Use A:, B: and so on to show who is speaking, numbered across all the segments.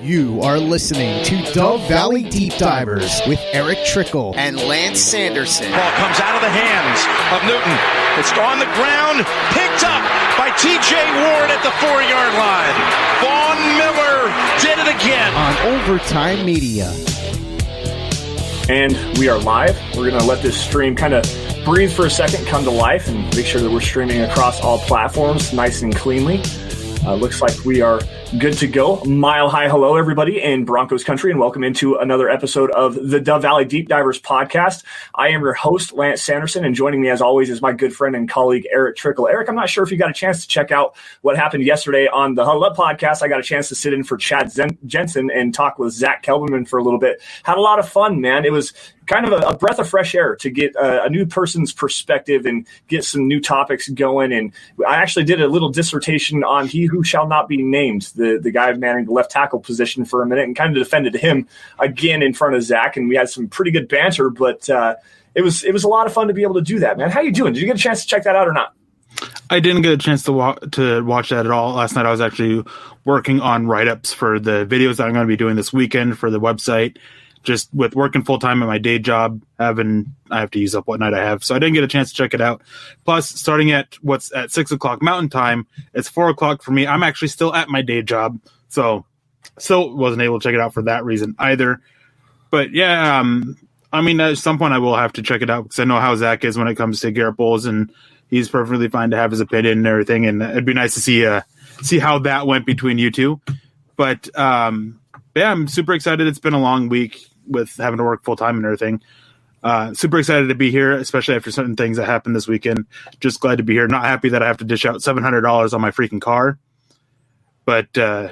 A: You are listening to Dove Valley Deep Divers with Erick Trickel
B: and Lance Sanderson.
C: Ball comes out of the hands of Newton. It's on the ground, picked up by T.J. Ward at the 4-yard line. Vaughn Miller did it again.
A: On Overtime Media.
D: And we are live. We're going to let this stream kind of breathe for a second, come to life, and make sure that we're streaming across all platforms nice and cleanly. Looks like we are good to go. Mile high hello, everybody in Broncos country, and welcome into another episode of the Dove Valley Deep Divers podcast. I am your host, Lance Sanderson, and joining me as always is my good friend and colleague, Erick Trickel. Erick, I'm not sure if you got a chance to check out what happened yesterday on the Huddle Up podcast. I got a chance to sit in for Chad Jensen and talk with Zach Kelberman for a little bit. Had a lot of fun, man. It was kind of a breath of fresh air to get a new person's perspective and get some new topics going. And I actually did a little dissertation on he who shall not be named, the guy manning the left tackle position for a minute, and kind of defended him again in front of Zach. And we had some pretty good banter, but it was a lot of fun to be able to do that, man. How you doing? Did you get a chance to check that out or not?
E: I didn't get a chance to watch that at all. Last night I was actually working on write-ups for the videos that I'm going to be doing this weekend for the website. Just with working full-time at my day job, I have to use up what night I have. So I didn't get a chance to check it out. Plus, starting at 6 o'clock Mountain Time, it's 4 o'clock for me. I'm actually still at my day job. So still wasn't able to check it out for that reason either. But yeah, I mean, at some point I will have to check it out because I know how Zach is when it comes to Garrett Bowles, and he's perfectly fine to have his opinion and everything. And it'd be nice to see how that went between you two. But yeah, I'm super excited. It's been a long week with having to work full time and everything. Super excited to be here, especially after certain things that happened this weekend. Just glad to be here. Not happy that I have to dish out $700 on my freaking car. But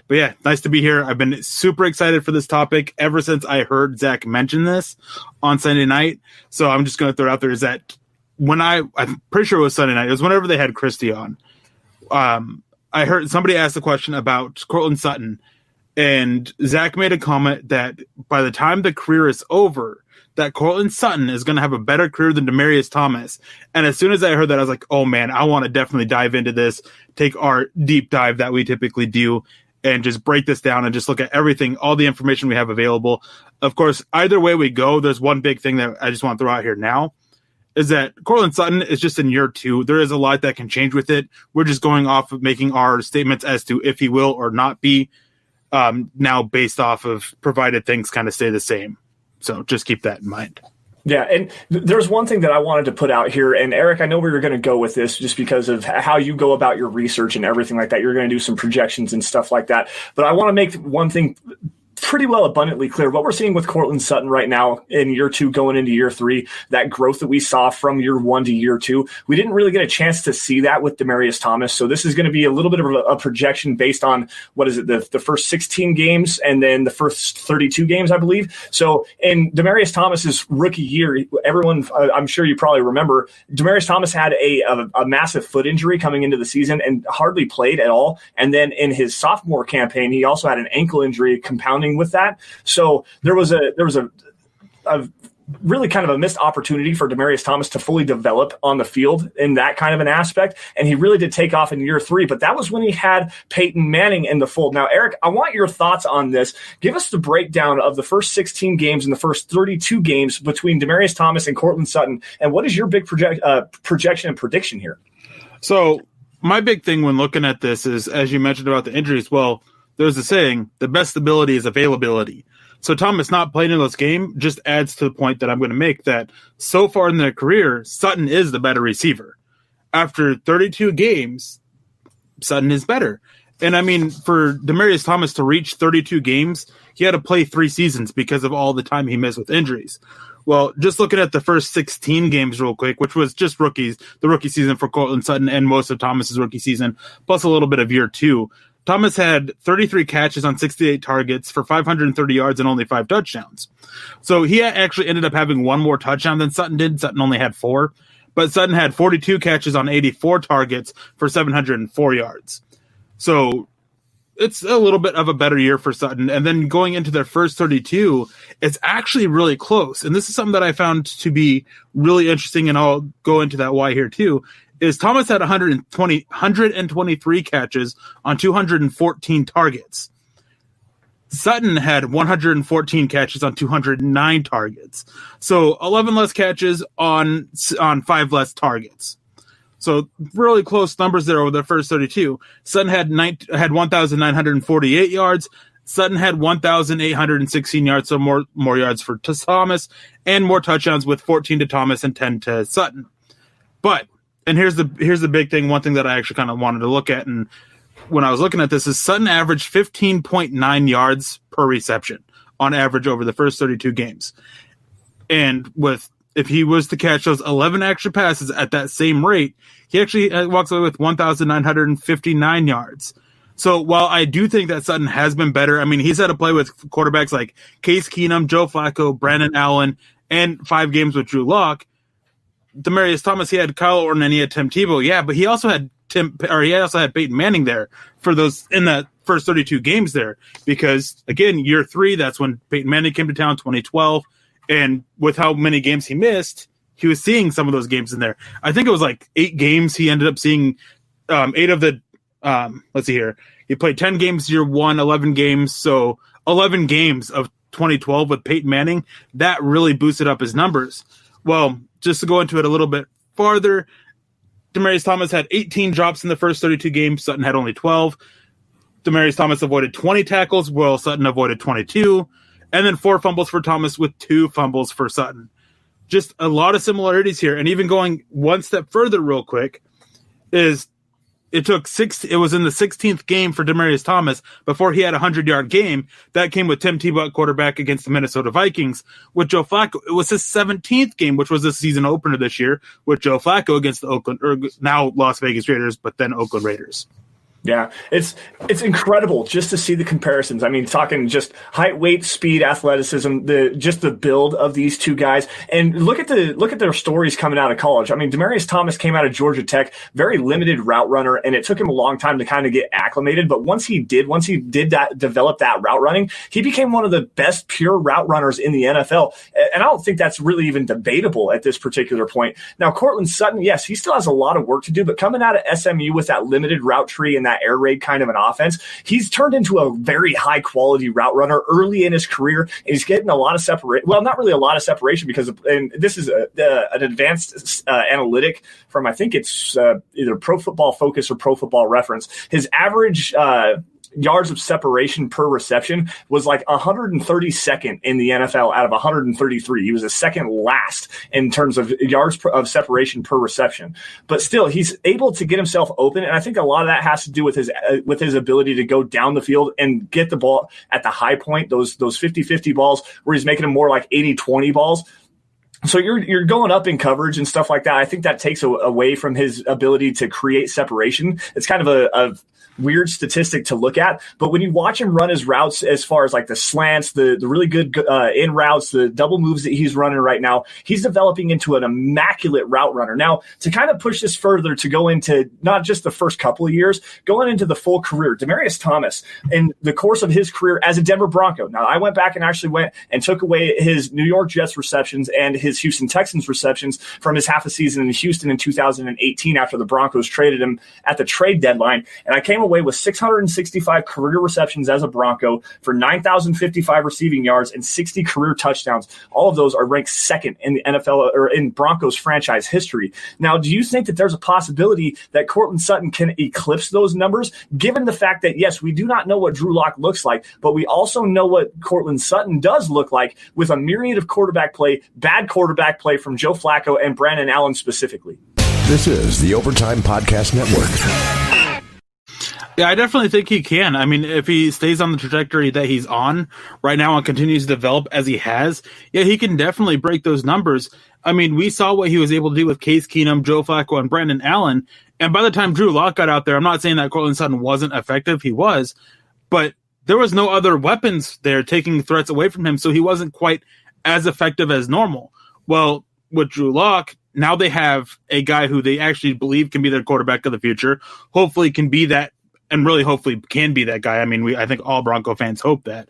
E: yeah, nice to be here. I've been super excited for this topic ever since I heard Zach mention this on Sunday night. So I'm just going to throw it out there is that I'm pretty sure it was Sunday night. It was whenever they had Christy on. I heard somebody ask the question about Courtland Sutton. And Zach made a comment that by the time the career is over, that Courtland Sutton is going to have a better career than Demaryius Thomas. And as soon as I heard that, I was like, oh man, I want to definitely dive into this, take our deep dive that we typically do, and just break this down and just look at everything, all the information we have available. Of course, either way we go, there's one big thing that I just want to throw out here now, is that Courtland Sutton is just in year 2. There is a lot that can change with it. We're just going off of making our statements as to if he will or not be. Now based off of provided things kind of stay the same. So just keep that in mind.
D: Yeah, and there's one thing that I wanted to put out here, and Erick, I know where you're going to go with this just because of how you go about your research and everything like that. You're going to do some projections and stuff like that. But I want to make one thing pretty well abundantly clear. What we're seeing with Courtland Sutton right now in year 2 going into year 3, that growth that we saw from year 1 to year 2, we didn't really get a chance to see that with Demaryius Thomas. So this is going to be a little bit of a projection based on, the first 16 games and then the first 32 games, I believe. So in Demaryius Thomas's rookie year, everyone, I'm sure you probably remember, Demaryius Thomas had a massive foot injury coming into the season and hardly played at all. And then in his sophomore campaign, he also had an ankle injury compounding with that. So there was a really kind of a missed opportunity for Demaryius Thomas to fully develop on the field in that kind of an aspect. And he really did take off in year 3, but that was when he had Peyton Manning in the fold. Now, Erick, I want your thoughts on this. Give us the breakdown of the first 16 games and the first 32 games between Demaryius Thomas and Courtland Sutton. And what is your big projection and prediction here?
E: So my big thing when looking at this is, as you mentioned about the injuries, well, there's a saying, the best ability is availability. So Thomas not playing in this game just adds to the point that I'm going to make that so far in their career, Sutton is the better receiver. After 32 games, Sutton is better. And I mean, for Demaryius Thomas to reach 32 games, he had to play 3 seasons because of all the time he missed with injuries. Well, just looking at the first 16 games real quick, which was just the rookie season for Courtland Sutton and most of Thomas's rookie season, plus a little bit of year 2, Thomas had 33 catches on 68 targets for 530 yards and only 5 touchdowns. So he actually ended up having 1 more touchdown than Sutton did. Sutton only had 4. But Sutton had 42 catches on 84 targets for 704 yards. So it's a little bit of a better year for Sutton. And then going into their first 32, it's actually really close. And this is something that I found to be really interesting, and I'll go into that why here too, is Thomas had 123 catches on 214 targets. Sutton had 114 catches on 209 targets. So 11 less catches on 5 less targets. So really close numbers there over the first 32. Sutton had 1,948 yards. Sutton had 1,816 yards, so more yards for Thomas, and more touchdowns with 14 to Thomas and 10 to Sutton. But, and here's the big thing, one thing that I actually kind of wanted to look at, and when I was looking at this, is Sutton averaged 15.9 yards per reception on average over the first 32 games. And if he was to catch those 11 extra passes at that same rate, he actually walks away with 1,959 yards. So while I do think that Sutton has been better, I mean, he's had to play with quarterbacks like Case Keenum, Joe Flacco, Brandon Allen, and 5 games with Drew Lock. Demaryius Thomas, he had Kyle Orton and he had Tim Tebow. Yeah, but he also had Peyton Manning there for those in the first 32 games there, because again, year 3, that's when Peyton Manning came to town, 2012. And with how many games he missed, he was seeing some of those games in there. I think it was like 8 games. He ended up seeing 8 of the, let's see here. He played 10 games year 1, 11 games. So 11 games of 2012 with Peyton Manning, that really boosted up his numbers. Well, just to go into it a little bit farther, Demaryius Thomas had 18 drops in the first 32 games. Sutton had only 12. Demaryius Thomas avoided 20 tackles, while Sutton avoided 22. And then 4 fumbles for Thomas with 2 fumbles for Sutton. Just a lot of similarities here. And even going one step further real quick is it was in the 16th game for Demaryius Thomas before he had a 100-yard game. That came with Tim Tebow at quarterback against the Minnesota Vikings. With Joe Flacco, it was his 17th game, which was the season opener this year, with Joe Flacco against the now Las Vegas Raiders, but then Oakland Raiders.
D: Yeah, it's incredible just to see the comparisons. I mean, talking just height, weight, speed, athleticism, the build of these two guys, and look at their stories coming out of college. I mean, Demaryius Thomas came out of Georgia Tech, very limited route runner, and it took him a long time to kind of get acclimated. But once he did develop that route running, he became one of the best pure route runners in the NFL. And I don't think that's really even debatable at this particular point. Now, Courtland Sutton, yes, he still has a lot of work to do, but coming out of SMU with that limited route tree and that air raid kind of an offense, he's turned into a very high quality route runner early in his career, and he's getting a lot of separation. Well, not really a lot of separation, because and this is an advanced analytic from, I think it's either Pro Football Focus or Pro Football Reference. His average yards of separation per reception was like 132nd in the NFL out of 133. He was the second last in terms of yards of separation per reception. But still, he's able to get himself open, and I think a lot of that has to do with his ability to go down the field and get the ball at the high point, those 50-50 balls where he's making them more like 80-20 balls. So you're going up in coverage and stuff like that. I think that takes away from his ability to create separation. It's kind of a weird statistic to look at, but when you watch him run his routes, as far as like the slants, the really good in routes, the double moves that he's running right now, he's developing into an immaculate route runner. Now, to kind of push this further, to go into not just the first couple of years, going into the full career, Demaryius Thomas, in the course of his career as a Denver Bronco. Now, I went back and actually went and took away his New York Jets receptions and his Houston Texans receptions from his half a season in Houston in 2018 after the Broncos traded him at the trade deadline, and I came away with 665 career receptions as a Bronco for 9,055 receiving yards and 60 career touchdowns. All of those are ranked second in the NFL or in Broncos franchise history. Now, do you think that there's a possibility that Courtland Sutton can eclipse those numbers, given the fact that, yes, we do not know what Drew Lock looks like, but we also know what Courtland Sutton does look like with a myriad of bad quarterback play from Joe Flacco and Brandon Allen specifically?
B: This is the Overtime Podcast Network.
E: Yeah, I definitely think he can. I mean, if he stays on the trajectory that he's on right now and continues to develop as he has, yeah, he can definitely break those numbers. I mean, we saw what he was able to do with Case Keenum, Joe Flacco, and Brandon Allen. And by the time Drew Lock got out there, I'm not saying that Courtland Sutton wasn't effective. He was. But there was no other weapons there taking threats away from him, so he wasn't quite as effective as normal. Well, with Drew Lock, now they have a guy who they actually believe can be their quarterback of the future, hopefully can be that, and really hopefully can be that guy. I mean, I think all Bronco fans hope that.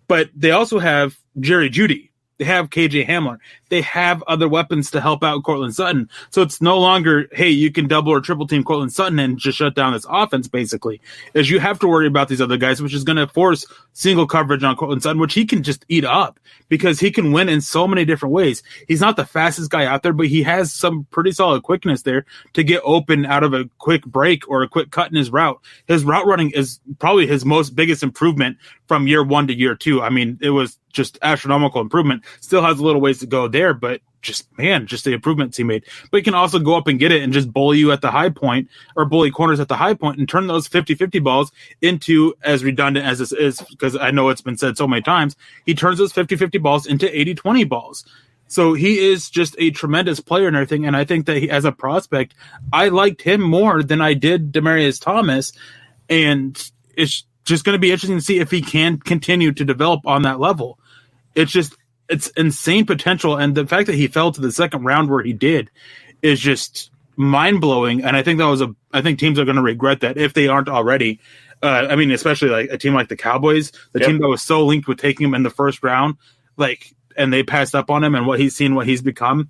E: But they also have Judy, They have KJ Hamler. They have other weapons to help out Courtland Sutton. So it's no longer, hey, you can double or triple team Courtland Sutton and just shut down this offense, basically. Is you have to worry about these other guys, which is going to force single coverage on Courtland Sutton, which he can just eat up because he can win in so many different ways. He's not the fastest guy out there, but he has some pretty solid quickness there to get open out of a quick break or a quick cut in his route. His route running is probably his most biggest improvement from year 1 to year 2. I mean, it was just astronomical improvement. Still has a little ways to go there, but just the improvements he made. But he can also go up and get it and just bully you at the high point or bully corners at the high point and turn those 50-50 balls into, as redundant as this is, because I know it's been said so many times, he turns those 50-50 balls into 80-20 balls. So he is just a tremendous player and everything. And I think that as a prospect, I liked him more than I did Demaryius Thomas. And it's just going to be interesting to see if he can continue to develop on that level. It's insane potential. And the fact that he fell to the second round where he did is just mind blowing. And I think I think teams are going to regret that if they aren't already. I mean, especially like a team like the Cowboys, the team that was so linked with taking him in the first round, and they passed up on him and what he's become.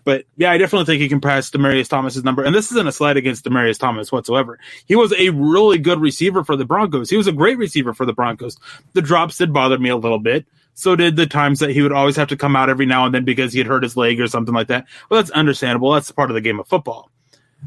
E: But yeah, I definitely think he can pass Demaryius Thomas's number. And this isn't a slight against Demaryius Thomas whatsoever. He was a really good receiver for the Broncos. He was a great receiver for the Broncos. The drops did bother me a little bit. So did the times that he would always have to come out every now and then because he had hurt his leg or something like that. Well, that's understandable. That's part of the game of football.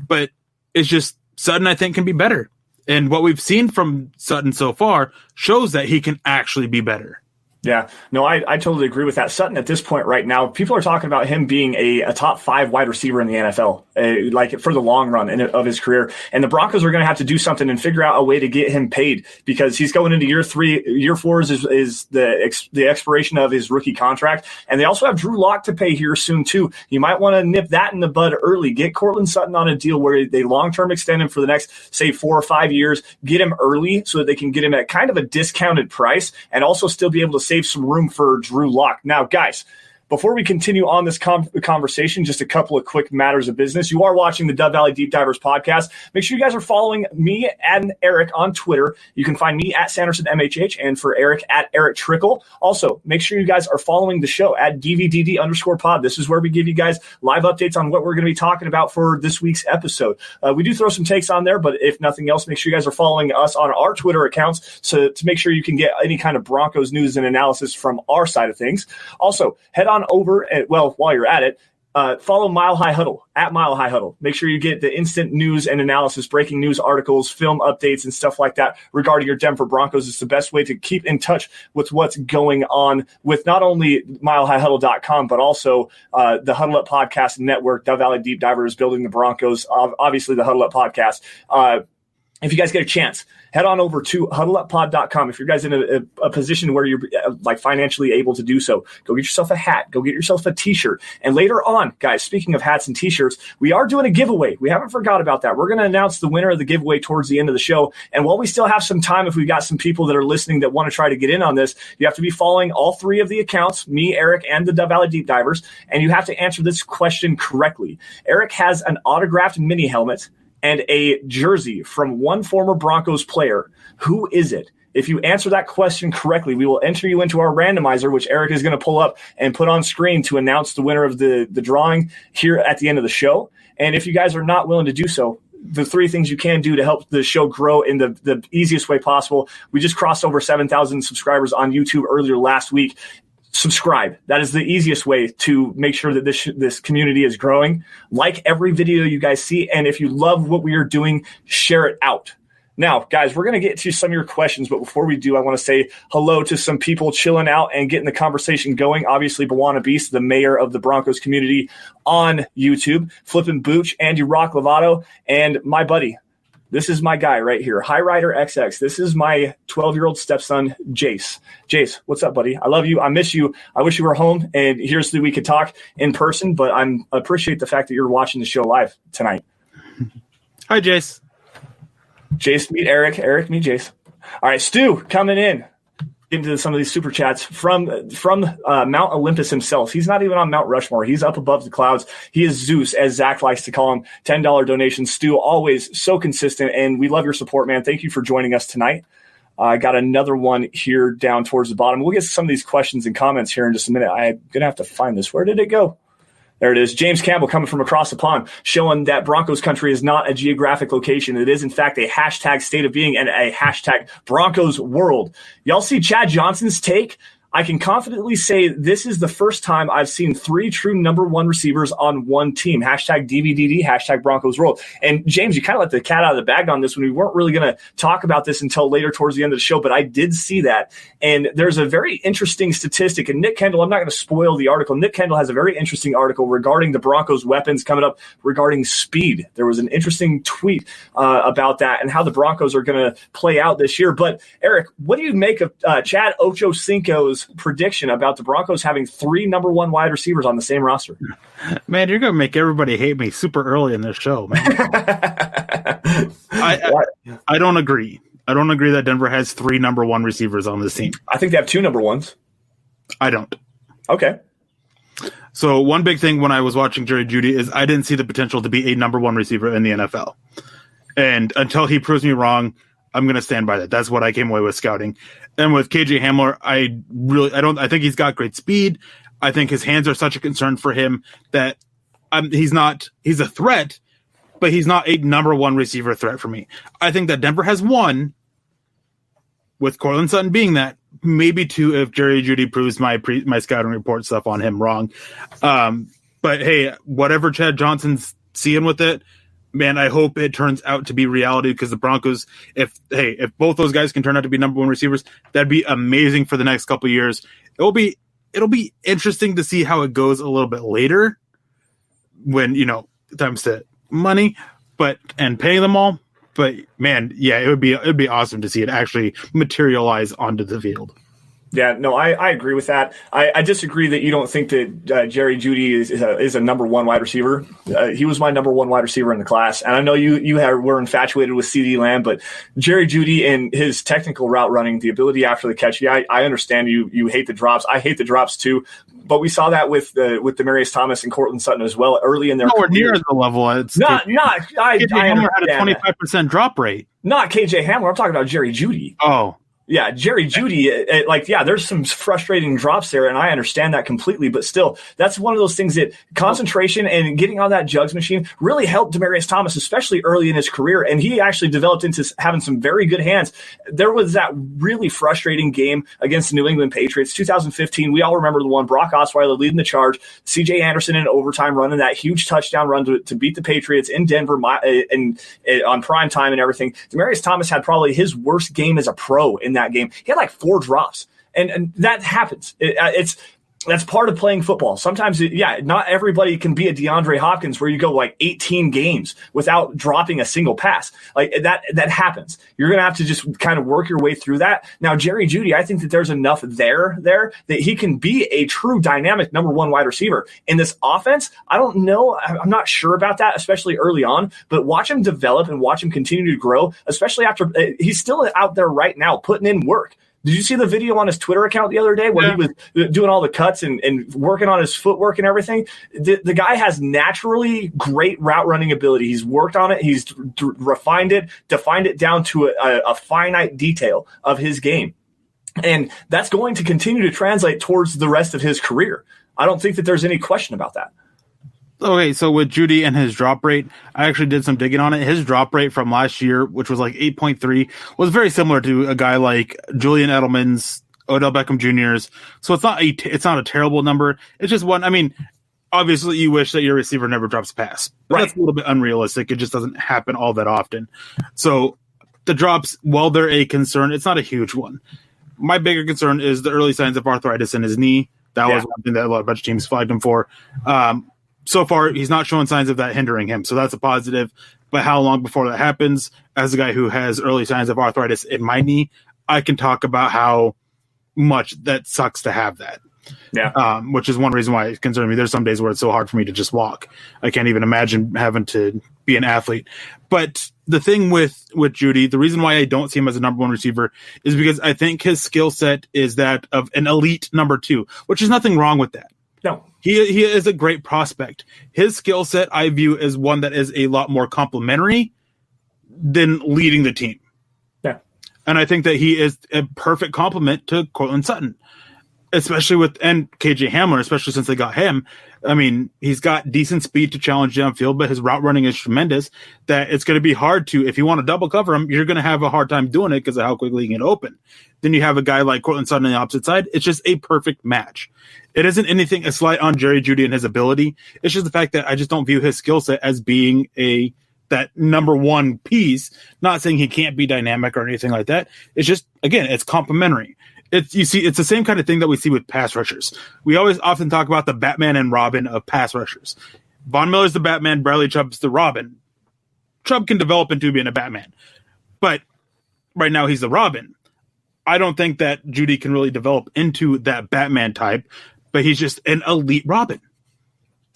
E: But it's just Sutton, I think, can be better. And what we've seen from Sutton so far shows that he can actually be better.
D: Yeah, no, I totally agree with that. Sutton at this point right now, people are talking about him being a top 5 wide receiver in the NFL, like for the long run of his career. And the Broncos are going to have to do something and figure out a way to get him paid because he's going into year 3. Year 4 is the expiration of his rookie contract. And they also have Drew Lock to pay here soon too. You might want to nip that in the bud early. Get Courtland Sutton on a deal where they long-term extend him for the next, say, 4 or 5 years. Get him early so that they can get him at kind of a discounted price and also still be able to save some room for Drew Lock. Now, guys, before we continue on this conversation, just a couple of quick matters of business. You are watching the Dove Valley Deep Divers podcast. Make sure you guys are following me and Erick on Twitter. You can find me at Sanderson MHH and for Erick at Erick Trickel. Also, make sure you guys are following the show at DVDD_pod. This is where we give you guys live updates on what we're going to be talking about for this week's episode. We do throw some takes on there, but if nothing else, make sure you guys are following us on our Twitter accounts to make sure you can get any kind of Broncos news and analysis from our side of things. Also, head on over, while you're at it, follow Mile High Huddle, at Mile High Huddle. Make sure you get the instant news and analysis, breaking news articles, film updates, and stuff like that regarding your Denver Broncos. It's the best way to keep in touch with what's going on with not only milehighhuddle.com, but also the Huddle Up Podcast Network, Dove Valley Deep Divers, Building the Broncos, obviously the Huddle Up Podcast. If you guys get a chance, head on over to huddleuppod.com. If you're guys in a position where you're like financially able to do so, go get yourself a hat, go get yourself a t-shirt. And later on, guys, speaking of hats and t-shirts, we are doing a giveaway. We haven't forgot about that. We're going to announce the winner of the giveaway towards the end of the show. And while we still have some time, if we've got some people that are listening that want to try to get in on this, you have to be following all 3 of the accounts, me, Erick, and the Dove Valley Deep Divers. And you have to answer this question correctly. Erick has an autographed mini helmet and a jersey from one former Broncos player. Who is it? If you answer that question correctly, we will enter you into our randomizer, which Erick is going to pull up and put on screen to announce the winner of the drawing here at the end of the show. And if you guys are not willing to do so, the 3 things you can do to help the show grow in the easiest way possible. We just crossed over 7,000 subscribers on YouTube earlier last week. Subscribe. That is the easiest way to make sure that this community is growing. Like every video you guys see, and if you love what we are doing, share it out. Now, guys, we're going to get to some of your questions, but before we do, I want to say hello to some people chilling out and getting the conversation going. Obviously, Bawana Beast, the mayor of the Broncos community on YouTube, Flippin' Booch, Andy Rock Lovato, and my buddy. This is my guy right here, High Rider XX. This is my 12-year-old stepson, Jace. Jace, what's up, buddy? I love you. I miss you. I wish you were home, and here's so we could talk in person, but I appreciate the fact that you're watching the show live tonight.
E: Hi, Jace.
D: Jace, meet Erick. Erick, meet Jace. All right, Stu, coming in. Into some of these super chats from Mount Olympus himself. He's not even on Mount Rushmore. He's up above the clouds. He is Zeus, as Zach likes to call him. $10 donation. Stu, always so consistent, and we love your support, man. Thank you for joining us tonight. I got another one here down towards the bottom. We'll get to some of these questions and comments here in just a minute. I'm going to have to find this. Where did it go? There it is. James Campbell coming from across the pond, showing that Broncos country is not a geographic location. It is, in fact, a hashtag state of being and a hashtag Broncos world. Y'all see Chad Johnson's take? I can confidently say this is the first time I've seen 3 true number 1 receivers on one team. Hashtag DVDD, hashtag Broncos world. And James, you kind of let the cat out of the bag on this one. We weren't really going to talk about this until later towards the end of the show, but I did see that. And there's a very interesting statistic. And Nick Kendall, I'm not going to spoil the article. Nick Kendall has a very interesting article regarding the Broncos weapons coming up regarding speed. There was an interesting tweet about that and how the Broncos are going to play out this year. But Eric, what do you make of Chad Ochocinco's prediction about the Broncos having 3 number 1 wide receivers on the same roster?
E: Man, you're going to make everybody hate me super early in this show, man. I don't agree. I don't agree that Denver has 3 number 1 receivers on this team.
D: I think they have 2 number 1s.
E: I don't.
D: Okay.
E: So one big thing when I was watching Jerry Judy is I didn't see the potential to be a number 1 receiver in the NFL. And until he proves me wrong, I'm going to stand by that. That's what I came away with scouting. And with KJ Hamler, I think he's got great speed. I think his hands are such a concern for him that he's a threat, but he's not a number 1 receiver threat for me. I think that Denver has 1, with Courtland Sutton being that, maybe 2 if Jerry Judy proves my scouting report stuff on him wrong. But hey, whatever Chad Johnson's seeing with it, man, I hope it turns out to be reality, because the Broncos, if both those guys can turn out to be number 1 receivers, that'd be amazing for the next couple of years. It'll be interesting to see how it goes a little bit later when, it comes to money, and paying them all. But man, yeah, it'd be awesome to see it actually materialize onto the field.
D: Yeah, no, I agree with that. I disagree that you don't think that Jerry Judy is a number 1 wide receiver. He was my number 1 wide receiver in the class, and I know you were infatuated with CeeDee Lamb, but Jerry Judy and his technical route running, the ability after the catch. Yeah, I understand you hate the drops. I hate the drops too, but we saw that with Demaryius Thomas and Courtland Sutton as well early in their
E: nowhere near the level. It's
D: not. I
E: Hamler had a 25% drop rate.
D: Not KJ Hamler. I'm talking about Jerry Judy.
E: Oh.
D: Yeah, Jerry Judy, there's some frustrating drops there, and I understand that completely. But still, that's one of those things that concentration and getting on that jugs machine really helped Demaryius Thomas, especially early in his career. And he actually developed into having some very good hands. There was that really frustrating game against the New England Patriots, 2015. We all remember the one, Brock Osweiler leading the charge, C.J. Anderson in overtime running that huge touchdown run to beat the Patriots in Denver and on prime time and everything. Demaryius Thomas had probably his worst game as a pro in that game. He had like 4 drops, and that happens. That's part of playing football. Sometimes, not everybody can be a DeAndre Hopkins where you go like 18 games without dropping a single pass. Like that happens. You're going to have to just kind of work your way through that. Now, Jerry Judy, I think that there's enough there that he can be a true dynamic number 1 wide receiver in this offense. I don't know. I'm not sure about that, especially early on, but watch him develop and watch him continue to grow, especially after he's still out there right now putting in work. Did you see the video on his Twitter account the other day where he was doing all the cuts and working on his footwork and everything? The guy has naturally great route running ability. He's worked on it. He's refined it, defined it down to a finite detail of his game. And that's going to continue to translate towards the rest of his career. I don't think that there's any question about that.
E: Okay, so with Judy and his drop rate, I actually did some digging on it. His drop rate from last year, which was like 8.3, was very similar to a guy like Julian Edelman's, Odell Beckham Jr.'s. So it's not a terrible number. It's just one. I mean, obviously you wish that your receiver never drops a pass, but that's a little bit unrealistic. It just doesn't happen all that often. So the drops, while they're a concern, it's not a huge one. My bigger concern is the early signs of arthritis in his knee. That was one thing that a bunch of teams flagged him for. So far, he's not showing signs of that hindering him, so that's a positive. But how long before that happens? As a guy who has early signs of arthritis in my knee, I can talk about how much that sucks to have that. Yeah. Which is one reason why it concerns me. There's some days where it's so hard for me to just walk. I can't even imagine having to be an athlete. But the thing with Judy, the reason why I don't see him as a number 1 receiver is because I think his skill set is that of an elite number 2, which is nothing wrong with that.
D: No.
E: He is a great prospect. His skill set I view as one that is a lot more complementary than leading the team.
D: Yeah.
E: And I think that he is a perfect complement to Courtland Sutton, especially and KJ Hamler, especially since they got him. I mean, he's got decent speed to challenge downfield, but his route running is tremendous that it's going to be hard to, if you want to double cover him, you're going to have a hard time doing it because of how quickly he can open. Then you have a guy like Courtland Sutton on the opposite side. It's just a perfect match. It isn't anything a slight on Jerry Judy and his ability. It's just the fact that I just don't view his skill set as being that number one piece. Not saying he can't be dynamic or anything like that. It's just, again, it's complementary. It's the same kind of thing that we see with pass rushers. We always often talk about the Batman and Robin of pass rushers. Von Miller's the Batman, Bradley Chubb's the Robin. Chubb can develop into being a Batman, but right now he's the Robin. I don't think that Judy can really develop into that Batman type, but he's just an elite Robin.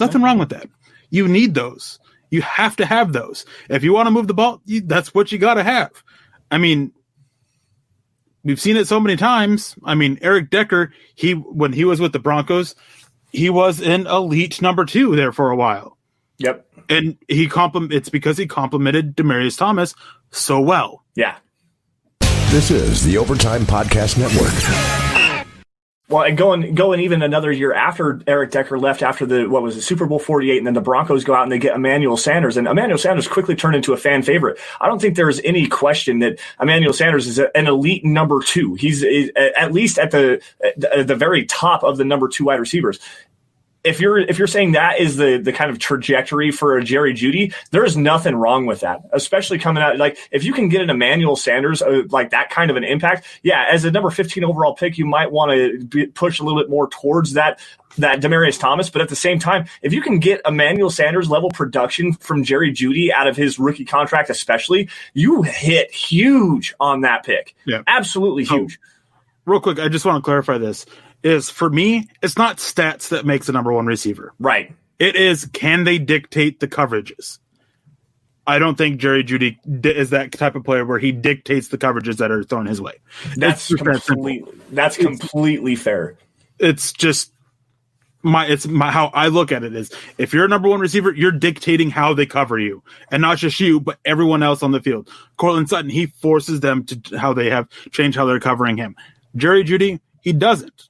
E: Nothing wrong with that. You need those. You have to have those. If you want to move the ball, that's what you got to have. I mean, we've seen it so many times. I mean, Erick Decker, when he was with the Broncos, he was an elite number 2 there for a while.
D: Yep.
E: And it's because he complimented Demaryius Thomas so well.
D: Yeah.
B: This is the Overtime Podcast Network.
D: Well, and going even another year after Erick Decker left after Super Bowl 48, and then the Broncos go out and they get Emmanuel Sanders, and Emmanuel Sanders quickly turned into a fan favorite. I don't think there's any question that Emmanuel Sanders is an elite number 2. He's at least at the very top of the number 2 wide receivers. If you're saying that is the kind of trajectory for a Jerry Judy, there is nothing wrong with that, especially coming out. Like, if you can get an Emmanuel Sanders, like that kind of an impact, yeah, as a number 15 overall pick, you might want to push a little bit more towards that Demaryius Thomas. But at the same time, if you can get Emmanuel Sanders level production from Jerry Judy out of his rookie contract, especially, you hit huge on that pick. Yeah, absolutely huge.
E: Real quick, I just want to clarify this. Is for me, it's not stats that makes a number 1 receiver.
D: Right.
E: It is, can they dictate the coverages? I don't think Jerry Judy is that type of player where he dictates the coverages that are thrown his way.
D: That's completely fair.
E: It's just how I look at it is, if you're a number 1 receiver, you're dictating how they cover you, and not just you, but everyone else on the field. Courtland Sutton, he forces them to how they have changed how they're covering him. Jerry Judy, he doesn't.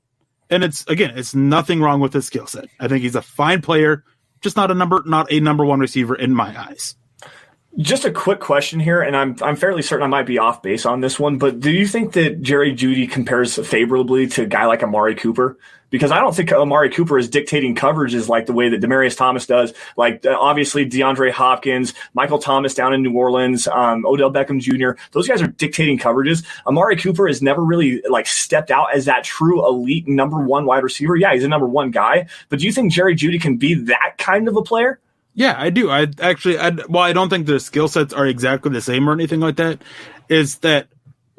E: And it's nothing wrong with his skill set. I think he's a fine player, just not a number 1 receiver in my eyes.
D: Just a quick question here, and I'm fairly certain I might be off base on this one, but do you think that Jerry Judy compares favorably to a guy like Amari Cooper? Because I don't think Amari Cooper is dictating coverages like the way that Demaryius Thomas does. Like, obviously, DeAndre Hopkins, Michael Thomas down in New Orleans, Odell Beckham Jr., those guys are dictating coverages. Amari Cooper has never really stepped out as that true elite number 1 wide receiver. Yeah, he's a number 1 guy. But do you think Jerry Judy can be that kind of a player?
E: Yeah, I do. I don't think their skill sets are exactly the same or anything like that. Is that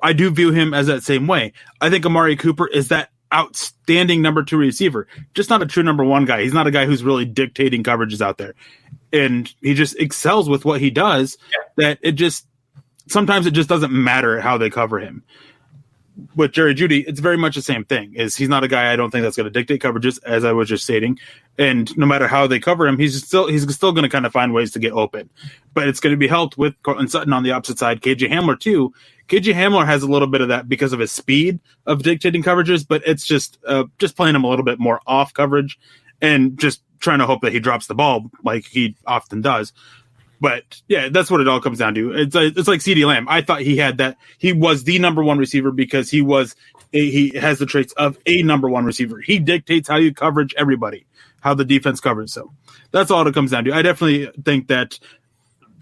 E: I do view him as that same way. I think Amari Cooper is that outstanding number 2 receiver, just not a true number 1 guy. He's not a guy who's really dictating coverages out there, and he just excels with what he does. Yeah. That sometimes it just doesn't matter how they cover him. With Jerry Judy, it's very much the same thing. He's not a guy I don't think that's going to dictate coverages, as I was just stating. And no matter how they cover him, he's still going to kind of find ways to get open. But it's going to be helped with Courtland Sutton on the opposite side. KJ Hamler too. KJ Hamler has a little bit of that because of his speed of dictating coverages, but it's just playing him a little bit more off coverage and just trying to hope that he drops the ball like he often does. But yeah, that's what it all comes down to. It's like CeeDee Lamb. I thought he had that. He was the number 1 receiver because he has the traits of a number 1 receiver. He dictates how you coverage everybody, how the defense covers. So that's all it comes down to. I definitely think that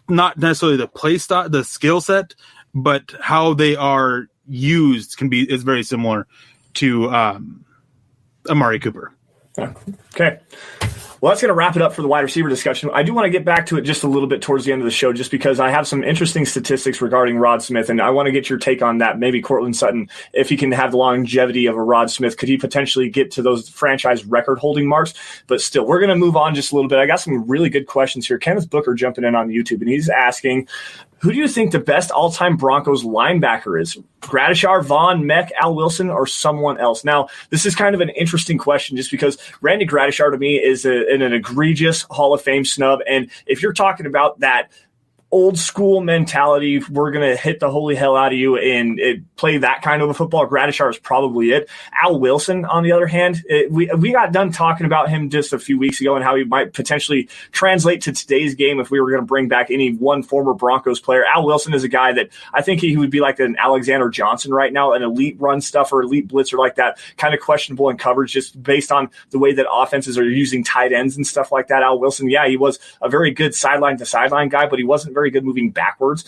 E: not necessarily the play style, the skill set, but how they are used is very similar to Amari Cooper.
D: Okay. Well, that's going to wrap it up for the wide receiver discussion. I do want to get back to it just a little bit towards the end of the show, just because I have some interesting statistics regarding Rod Smith, and I want to get your take on that. Maybe Courtland Sutton, if he can have the longevity of a Rod Smith, could he potentially get to those franchise record-holding marks? But still, we're going to move on just a little bit. I got some really good questions here. Kenneth Booker jumping in on YouTube, and he's asking, who do you think the best all-time Broncos linebacker is? Gradishar, Vaughn, Meck, Al Wilson, or someone else? Now, this is kind of an interesting question just because Randy Gradishar to me is an egregious Hall of Fame snub. And if you're talking about that old school mentality, we're going to hit the holy hell out of you and play that kind of a football, Gradishar is probably it. Al Wilson, on the other hand, we got done talking about him just a few weeks ago and how he might potentially translate to today's game if we were going to bring back any one former Broncos player. Al Wilson is a guy that I think he would be like an Alexander Johnson right now, an elite run stuffer, elite blitzer like that, kind of questionable in coverage just based on the way that offenses are using tight ends and stuff like that. Al Wilson, yeah, he was a very good sideline to sideline guy, but he wasn't very good moving backwards.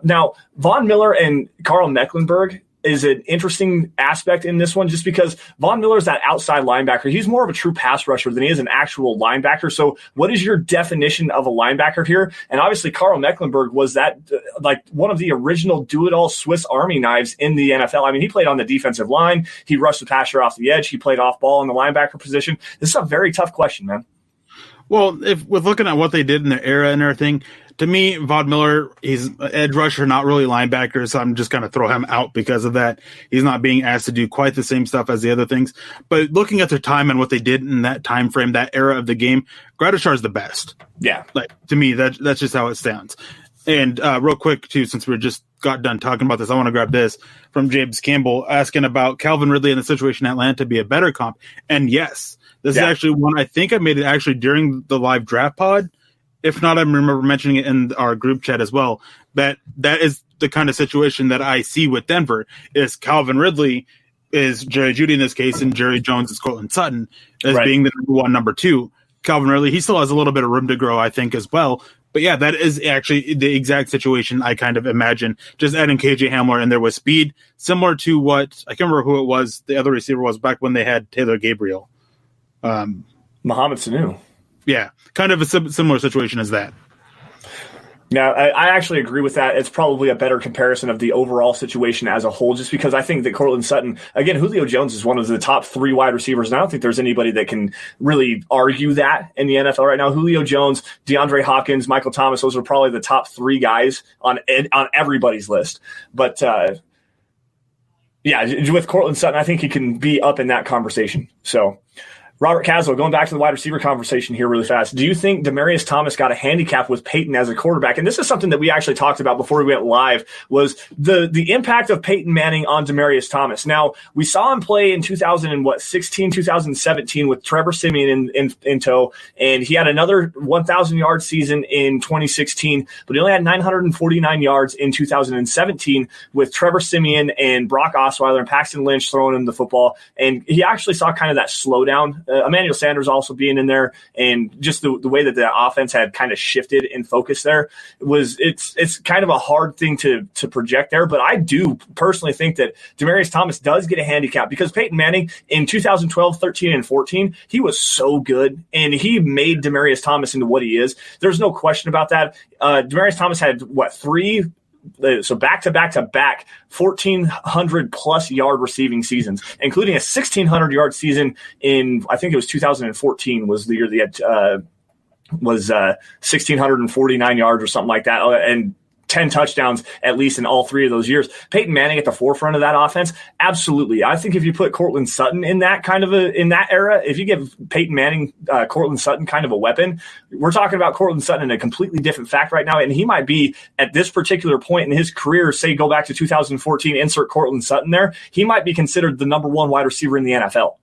D: Now, Von Miller and Karl Mecklenburg is an interesting aspect in this one just because Von Miller is that outside linebacker. He's more of a true pass rusher than he is an actual linebacker. So what is your definition of a linebacker here? And obviously Karl Mecklenburg was that like one of the original do-it-all Swiss Army knives in the NFL. I mean, he played on the defensive line. He rushed the passer off the edge. He played off ball in the linebacker position. This is a very tough question, man.
E: Well, if with looking at what they did in their era and everything, to me, Von Miller, he's an edge rusher, not really linebacker, so I'm just going to throw him out because of that. He's not being asked to do quite the same stuff as the other things. But looking at their time and what they did in that time frame, that era of the game, Gradishar is the best.
D: Yeah.
E: Like to me, that's just how it stands. And real quick, too, since we just got done talking about this, I want to grab this from James Campbell asking about Calvin Ridley and the situation in Atlanta to be a better comp. And yes, this is actually one I think I made it actually during the live draft pod. If not, I remember mentioning it in our group chat as well. That is the kind of situation that I see with Denver is Calvin Ridley is Jerry Judy in this case, and Jerry Jones is Courtland Sutton as being the number one, number two. Calvin Ridley, he still has a little bit of room to grow, I think, as well. But yeah, that is actually the exact situation I kind of imagine. Just adding KJ Hamler in there with speed, similar to what I can't remember who it was. The other receiver was back when they had Taylor Gabriel.
D: Mohamed Sanu.
E: Yeah, kind of a similar situation as that.
D: Now, I actually agree with that. It's probably a better comparison of the overall situation as a whole, just because I think that Courtland Sutton, again, Julio Jones is one of the top three wide receivers, and I don't think there's anybody that can really argue that in the NFL right now. Julio Jones, DeAndre Hopkins, Michael Thomas, those are probably the top three guys on everybody's list. But, yeah, with Courtland Sutton, I think he can be up in that conversation. So, Robert Caswell, going back to the wide receiver conversation here really fast. Do you think Demaryius Thomas got a handicap with Peyton as a quarterback? And this is something that we actually talked about before we went live, was the impact of Peyton Manning on Demaryius Thomas. Now, we saw him play in 2017 with Trevor Siemian in tow, and he had another 1,000-yard season in 2016, but he only had 949 yards in 2017 with Trevor Siemian and Brock Osweiler and Paxton Lynch throwing him the football. And he actually saw kind of that slowdown. Emmanuel Sanders also being in there, and just the way that the offense had kind of shifted in focus there it's kind of a hard thing to project there. But I do personally think that Demaryius Thomas does get a handicap because Peyton Manning in 2012, 13, and 14, he was so good, and he made Demaryius Thomas into what he is. There's no question about that. Demaryius Thomas had three. So back-to-back 1,400-plus yard receiving seasons, including a 1,600-yard season in, I think it was 2014 was the year they had 1,649 yards or something like that, and 10 touchdowns at least in all three of those years. Peyton Manning at the forefront of that offense, absolutely. I think if you put Courtland Sutton in that in that era, if you give Peyton Manning, Courtland Sutton kind of a weapon, we're talking about Courtland Sutton in a completely different fact right now, and he might be at this particular point in his career, say go back to 2014, insert Courtland Sutton there, he might be considered the number one wide receiver in the NFL.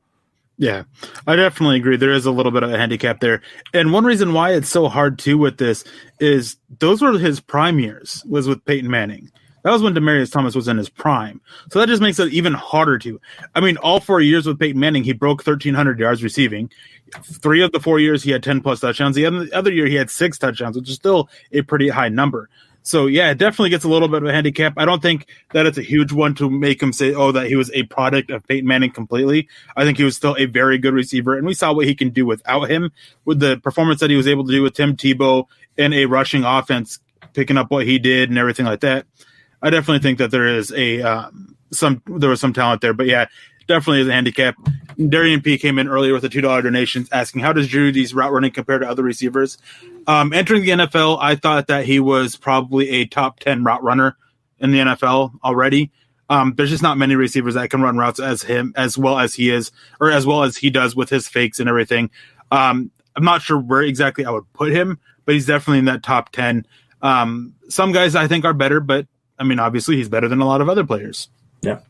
E: Yeah, I definitely agree. There is a little bit of a handicap there. And one reason why it's so hard, too, with this is those were his prime years, was with Peyton Manning. That was when Demaryius Thomas was in his prime. So that just makes it even harder to. I mean, all 4 years with Peyton Manning, he broke 1,300 yards receiving. 3 of the 4 years, he had 10-plus touchdowns. The other year, he had 6 touchdowns, which is still a pretty high number. So, yeah, it definitely gets a little bit of a handicap. I don't think that it's a huge one to make him say, that he was a product of Peyton Manning completely. I think he was still a very good receiver, and we saw what he can do without him with the performance that he was able to do with Tim Tebow in a rushing offense, picking up what he did and everything like that. I definitely think that there is there was some talent there, but yeah, definitely is a handicap. Darian P came in earlier with a $2 donation asking, how does Judy's route running compare to other receivers? Entering the NFL, I thought that he was probably a top 10 route runner in the NFL already. There's just not many receivers that can run routes as him, as well as he is, or as well as he does with his fakes and everything. I'm not sure where exactly I would put him, but he's definitely in that top 10. Some guys I think are better, but I mean, obviously he's better than a lot of other players.
D: Yeah.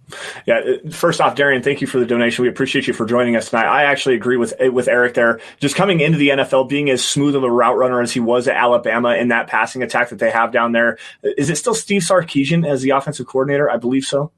D: First off, Darian, thank you for the donation. We appreciate you for joining us tonight. I actually agree with Eric there. Just coming into the NFL, being as smooth of a route runner as he was at Alabama in that passing attack that they have down there. Is it still Steve Sarkisian as the offensive coordinator? I believe so.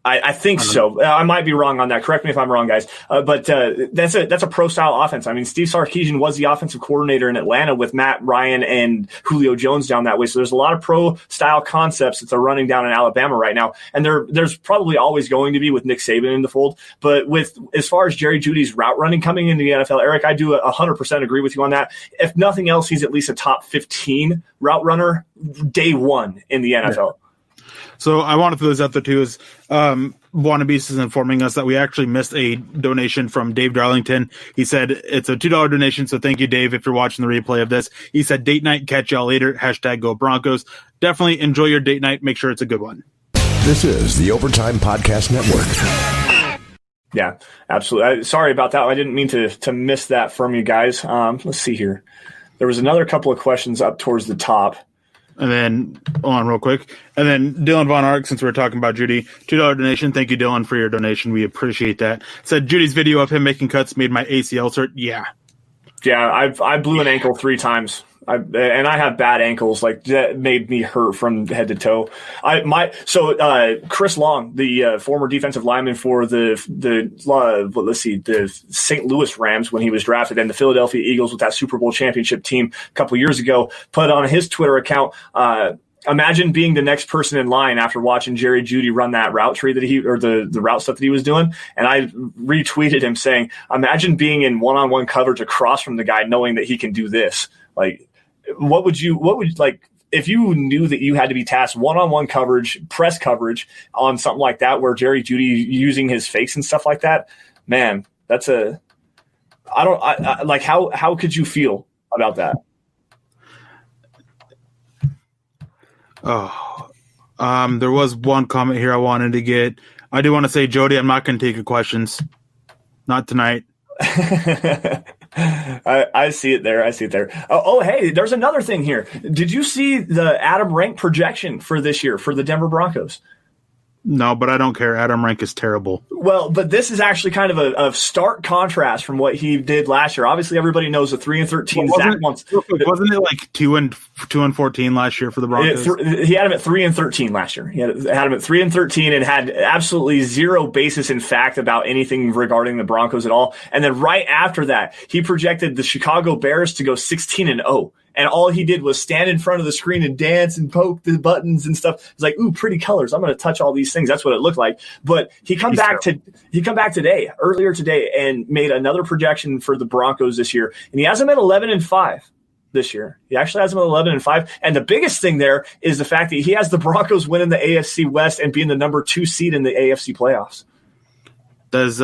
D: I think so. I might be wrong on that. Correct me if I'm wrong, guys. But that's a pro-style offense. I mean, Steve Sarkisian was the offensive coordinator in Atlanta with Matt Ryan and Julio Jones down that way. So there's a lot of pro-style concepts that they're running down in Alabama right now. And there's probably always going to be with Nick Saban in the fold. But as far as Jerry Judy's route running coming into the NFL, Eric, I do 100% agree with you on that. If nothing else, he's at least a top 15 route runner day one in the NFL. Yeah.
E: So I want to throw this out there too is Wannabes is informing us that we actually missed a donation from Dave Darlington. He said it's a $2 donation, so thank you, Dave, if you're watching the replay of this. He said, date night, catch y'all later, #Go Broncos. Definitely enjoy your date night. Make sure it's a good one.
B: This is the Overtime Podcast Network.
D: Yeah, absolutely. Sorry about that. I didn't mean to miss that from you guys. Let's see here. There was another couple of questions up towards the top.
E: And then, hold on real quick. And then Dylan Von Ark, since we were talking about Judy, $2 donation. Thank you, Dylan, for your donation. We appreciate that. Said Judy's video of him making cuts made my ACL cert. Yeah.
D: Yeah, I blew an ankle 3 times. And I have bad ankles. Like, that made me hurt from head to toe. Chris Long, the former defensive lineman for the St. Louis Rams when he was drafted, and the Philadelphia Eagles with that Super Bowl championship team a couple years ago, put on his Twitter account, imagine being the next person in line after watching Jerry Judy run that route tree the route stuff that he was doing. And I retweeted him saying, imagine being in one-on-one coverage across from the guy knowing that he can do this. Like, what would like if you knew that you had to be tasked one-on-one coverage, press coverage on something like that, where Jerry Judy using his face and stuff like that? Man, that's how could you feel about that?
E: Oh, there was one comment here I wanted to get. I do want to say, Jody, I'm not going to take your questions. Not tonight.
D: I see it there. Oh, hey, there's another thing here. Did you see the Adam Rank projection for this year for the Denver Broncos?
E: No, but I don't care. Adam Rank is terrible.
D: Well, but this is actually kind of a stark contrast from what he did last year. Obviously, everybody knows the 3-13 Zach wants.
E: Wasn't it like 2-14 last year for the Broncos?
D: He had him at 3-13 last year. He had him at 3-13 and had absolutely zero basis in fact about anything regarding the Broncos at all. And then right after that, he projected the Chicago Bears to go 16-0. And all he did was stand in front of the screen and dance and poke the buttons and stuff. It's like, ooh, pretty colors. I'm going to touch all these things. That's what it looked like. But he come back earlier today, and made another projection for the Broncos this year. And he has them at 11-5 this year. He actually has them at 11-5. And the biggest thing there is the fact that he has the Broncos winning the AFC West and being the number 2 seed in the AFC playoffs.
E: Does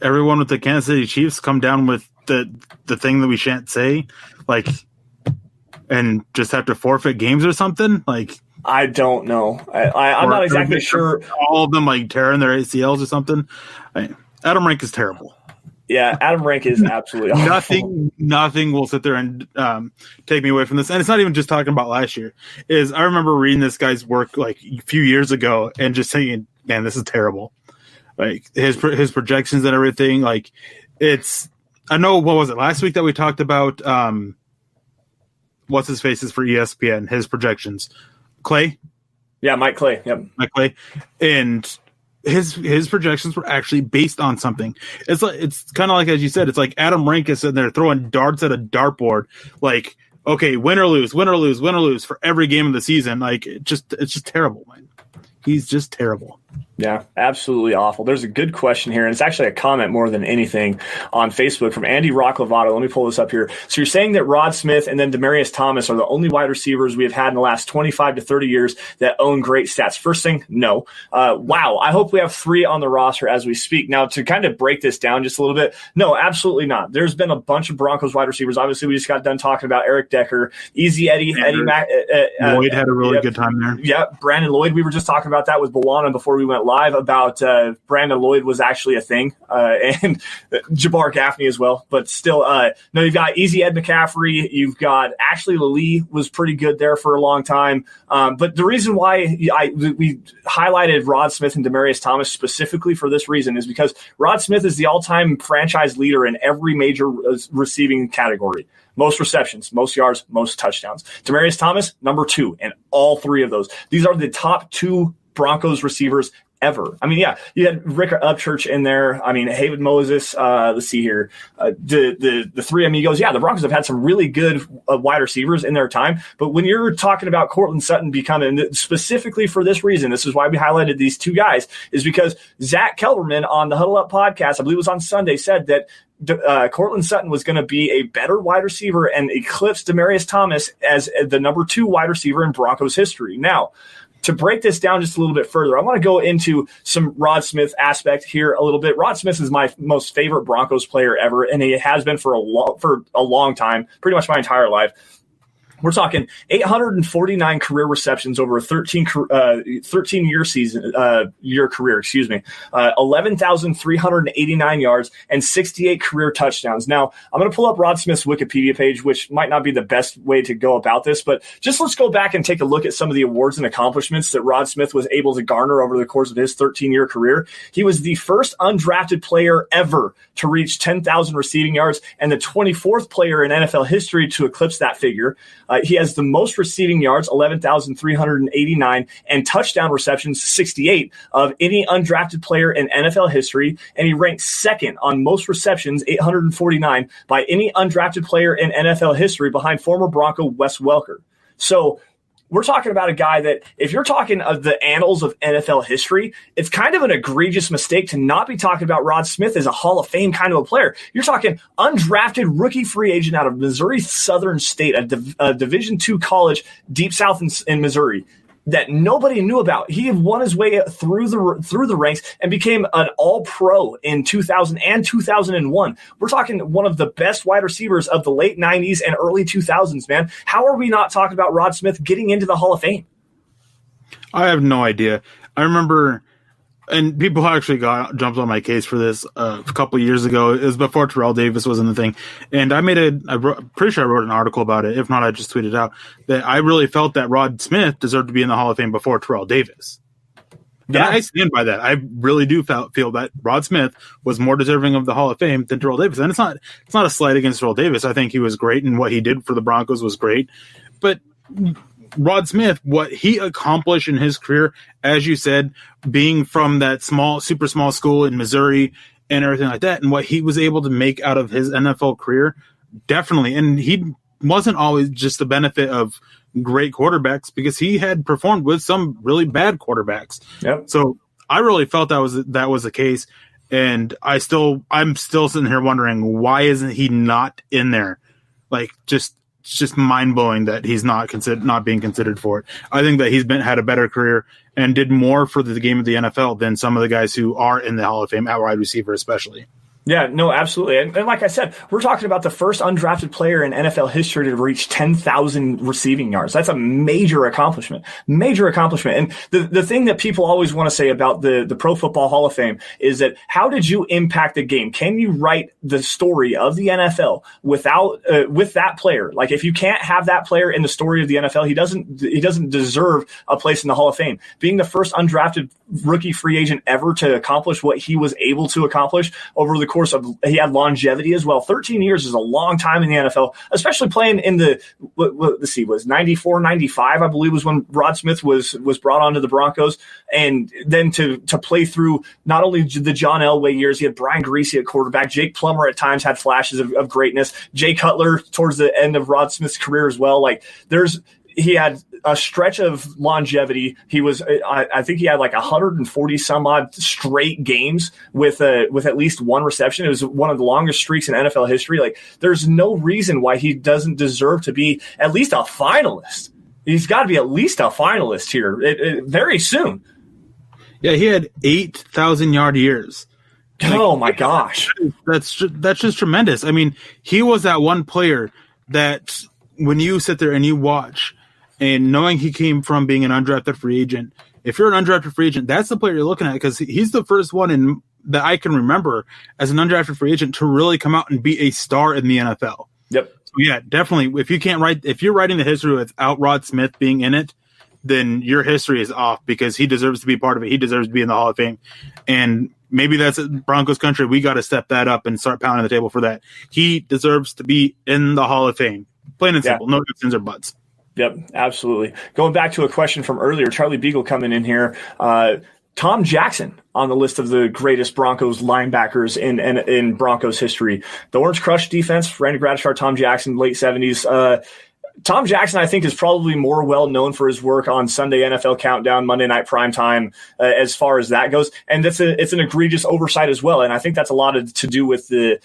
E: everyone with the Kansas City Chiefs come down with the thing that we shan't say? Like, and just have to forfeit games or something? Like,
D: I don't know. I'm not exactly sure.
E: All of them like tearing their ACLs or something. Adam Rank is terrible.
D: Yeah, Adam Rank is absolutely awful.
E: Nothing will sit there and take me away from this. And it's not even just talking about last year. I remember reading this guy's work like a few years ago and just saying, man, this is terrible. Like his projections and everything. Like, it's. I know, what was it, last week that we talked about what's his faces for ESPN, his projections. Clay?
D: Yeah, Mike Clay. Yep.
E: Mike Clay. And his projections were actually based on something. It's kind of like, as you said, it's like Adam Rank is sitting there throwing darts at a dartboard. Like, okay, win or lose for every game of the season. Like, it's just terrible, man. He's just terrible.
D: Yeah, absolutely awful. There's a good question here, and it's actually a comment more than anything on Facebook from Andy Rock Lovato. Let me pull this up here. So you're saying that Rod Smith and then Demaryius Thomas are the only wide receivers we have had in the last 25 to 30 years that own great stats. First thing, no. Wow, I hope we have 3 on the roster as we speak. Now, to kind of break this down just a little bit, no, absolutely not. There's been a bunch of Broncos wide receivers. Obviously, we just got done talking about Eric Decker, Easy Eddie Mack.
E: Lloyd had a really good time there.
D: Yeah, Brandon Lloyd. We were just talking about that with Bolana before we we went live about Brandon Lloyd was actually a thing, and Jabbar Gaffney as well. But still, no, you've got Easy Ed McCaffrey. You've got Ashley Lee was pretty good there for a long time. But the reason why we highlighted Rod Smith and Demaryius Thomas specifically for this reason is because Rod Smith is the all-time franchise leader in every major receiving category. Most receptions, most yards, most touchdowns. Demaryius Thomas, number 2 in all 3 of those. These are the top 2 Broncos receivers ever. I mean, yeah, you had Rick Upchurch in there. I mean, Haven Moses. Let's see here. The 3 amigos. Yeah, the Broncos have had some really good wide receivers in their time. But when you're talking about Courtland Sutton becoming, specifically for this reason, this is why we highlighted these 2 guys, is because Zach Kelberman on the Huddle Up podcast, I believe it was on Sunday, said that Courtland Sutton was going to be a better wide receiver and eclipse Demaryius Thomas as the number 2 wide receiver in Broncos history. Now, to break this down just a little bit further, I want to go into some Rod Smith aspect here a little bit. Rod Smith is my most favorite Broncos player ever, and he has been for a long time, pretty much my entire life. We're talking 849 career receptions over a 13-year career, 11,389 yards and 68 career touchdowns. Now, I'm going to pull up Rod Smith's Wikipedia page, which might not be the best way to go about this, but just let's go back and take a look at some of the awards and accomplishments that Rod Smith was able to garner over the course of his 13-year career. He was the first undrafted player ever to reach 10,000 receiving yards and the 24th player in NFL history to eclipse that figure. He has the most receiving yards, 11,389, and touchdown receptions, 68, of any undrafted player in NFL history. And he ranks second on most receptions, 849, by any undrafted player in NFL history behind former Bronco Wes Welker. So we're talking about a guy that, if you're talking of the annals of NFL history, it's kind of an egregious mistake to not be talking about Rod Smith as a Hall of Fame kind of a player. You're talking undrafted rookie free agent out of Missouri Southern State, a Division II college deep south in Missouri, that nobody knew about. He had won his way through the ranks and became an all-pro in 2000 and 2001. We're talking one of the best wide receivers of the late 90s and early 2000s, man. How are we not talking about Rod Smith getting into the Hall of Fame?
E: I have no idea. I remember, and people actually jumped on my case for this a couple of years ago. It was before Terrell Davis was in the thing. And I'm pretty sure I wrote an article about it. If not, I just tweeted out that I really felt that Rod Smith deserved to be in the Hall of Fame before Terrell Davis. Yeah. And I stand by that. I really do feel that Rod Smith was more deserving of the Hall of Fame than Terrell Davis. And it's not a slight against Terrell Davis. I think he was great, and what he did for the Broncos was great. But Rod Smith, what he accomplished in his career, as you said, being from that super small school in Missouri and everything like that, and what he was able to make out of his NFL career, definitely. And he wasn't always just the benefit of great quarterbacks, because he had performed with some really bad quarterbacks. Yep. So I really felt that was the case. And I'm still sitting here wondering, why isn't he not in there? Like, it's just mind-blowing that he's not being considered for it. I think that he's had a better career and did more for the game of the NFL than some of the guys who are in the Hall of Fame at wide receiver, especially.
D: Yeah, no, absolutely. And like I said, we're talking about the first undrafted player in NFL history to reach 10,000 receiving yards. That's a major accomplishment. And the thing that people always want to say about the Pro Football Hall of Fame is that, how did you impact the game? Can you write the story of the NFL with that player? Like, if you can't have that player in the story of the NFL, he doesn't deserve a place in the Hall of Fame. Being the first undrafted rookie free agent ever to accomplish what he was able to accomplish over the course of, he had longevity as well. 13 years is a long time in the NFL, especially playing in the, was 94, 95, I believe, was when Rod Smith was brought onto the Broncos. And then to play through not only the John Elway years, he had Brian Griese at quarterback. Jake Plummer at times had flashes of greatness. Jay Cutler towards the end of Rod Smith's career as well. Like, he had a stretch of longevity. He was, I think he had like 140 some odd straight games with at least one reception. It was one of the longest streaks in NFL history. Like, there's no reason why he doesn't deserve to be at least a finalist. He's got to be at least a finalist here very soon.
E: Yeah, he had 8,000-yard years.
D: Oh my gosh.
E: That's just tremendous. I mean, he was that one player that, when you sit there and you watch, and knowing he came from being an undrafted free agent if you're an undrafted free agent, that's the player you're looking at, because he's the first one that I can remember as an undrafted free agent to really come out and be a star in the NFL.
D: Yep.
E: So yeah, definitely. If you're writing the history without Rod Smith being in it, then your history is off, because he deserves to be part of it. He deserves to be in the Hall of Fame. And maybe that's Broncos country. We got to step that up and start pounding the table for that. He deserves to be in the Hall of Fame. Plain and simple. No ifs, ands, or buts. Yep,
D: absolutely. Going back to a question from earlier, Charlie Beagle coming in here. Tom Jackson on the list of the greatest Broncos linebackers in Broncos history. The Orange Crush defense, Randy Gradishar, Tom Jackson, late 70s. Tom Jackson, I think, is probably more well known for his work on Sunday NFL Countdown, Monday Night Primetime, as far as that goes. And it's an egregious oversight as well. And I think that's a lot to do with the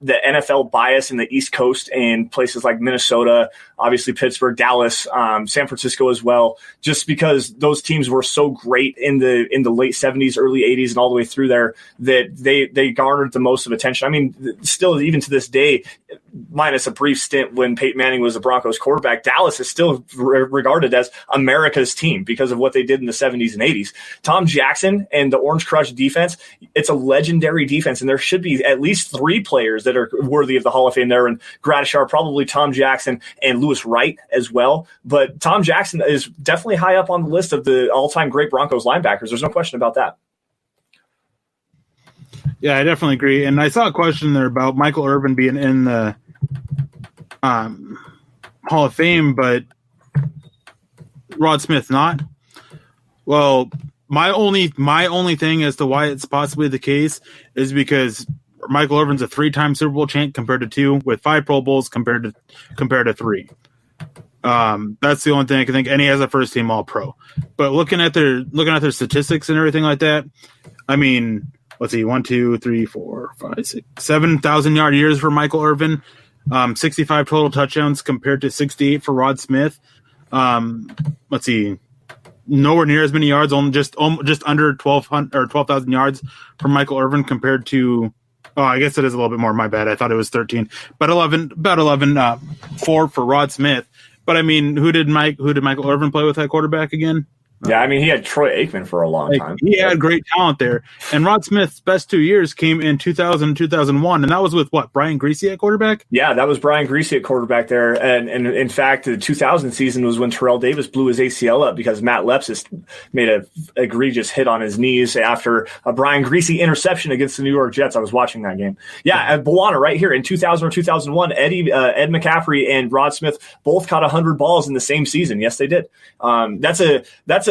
D: NFL bias in the East Coast and places like Minnesota, obviously Pittsburgh, Dallas, San Francisco as well, just because those teams were so great in the late 70s, early 80s, and all the way through there, that they garnered the most of attention. I mean, still, even to this day, minus a brief stint when Peyton Manning was the Broncos quarterback, Dallas is still regarded as America's team because of what they did in the 70s and 80s. Tom Jackson and the Orange Crush defense, it's a legendary defense, and there should be at least 3 players that are worthy of the Hall of Fame there, and Gradishar, probably Tom Jackson, and Louis Wright as well. But Tom Jackson is definitely high up on the list of the all-time great Broncos linebackers. There's no question about that.
E: Yeah, I definitely agree. And I saw a question there about Michael Irvin being in the Hall of Fame, but Rod Smith not. Well, my only thing as to why it's possibly the case is because Michael Irvin's a 3-time Super Bowl champ compared to 2, with 5 Pro Bowls compared to 3. That's the only thing I can think. And he has a first-team All-Pro. But looking at their statistics and everything like that, I mean, let's see, 1, 2, 3, 4, 5, 6, 7,000-yard years for Michael Irvin, 65 total touchdowns compared to 68 for Rod Smith. Let's see, nowhere near as many yards, just under 12,000 yards for Michael Irvin compared to. Oh, I guess it is a little bit more. My bad. I thought it was 13, but 11, 4 for Rod Smith. But I mean, who did Michael Irvin play with that quarterback again?
D: Yeah, I mean, he had Troy Aikman for a long time.
E: He had great talent there. And Rod Smith's best 2 years came in 2000 and 2001, and that was with what, Brian Griese at quarterback?
D: Yeah, that was Brian Griese at quarterback there. And in fact, the 2000 season was when Terrell Davis blew his ACL up because Matt Lepsis made an egregious hit on his knees after a Brian Griese interception against the New York Jets. I was watching that game. Yeah, at Bologna right here in 2000 or 2001, Ed McCaffrey and Rod Smith both caught 100 balls in the same season. Yes, they did. That's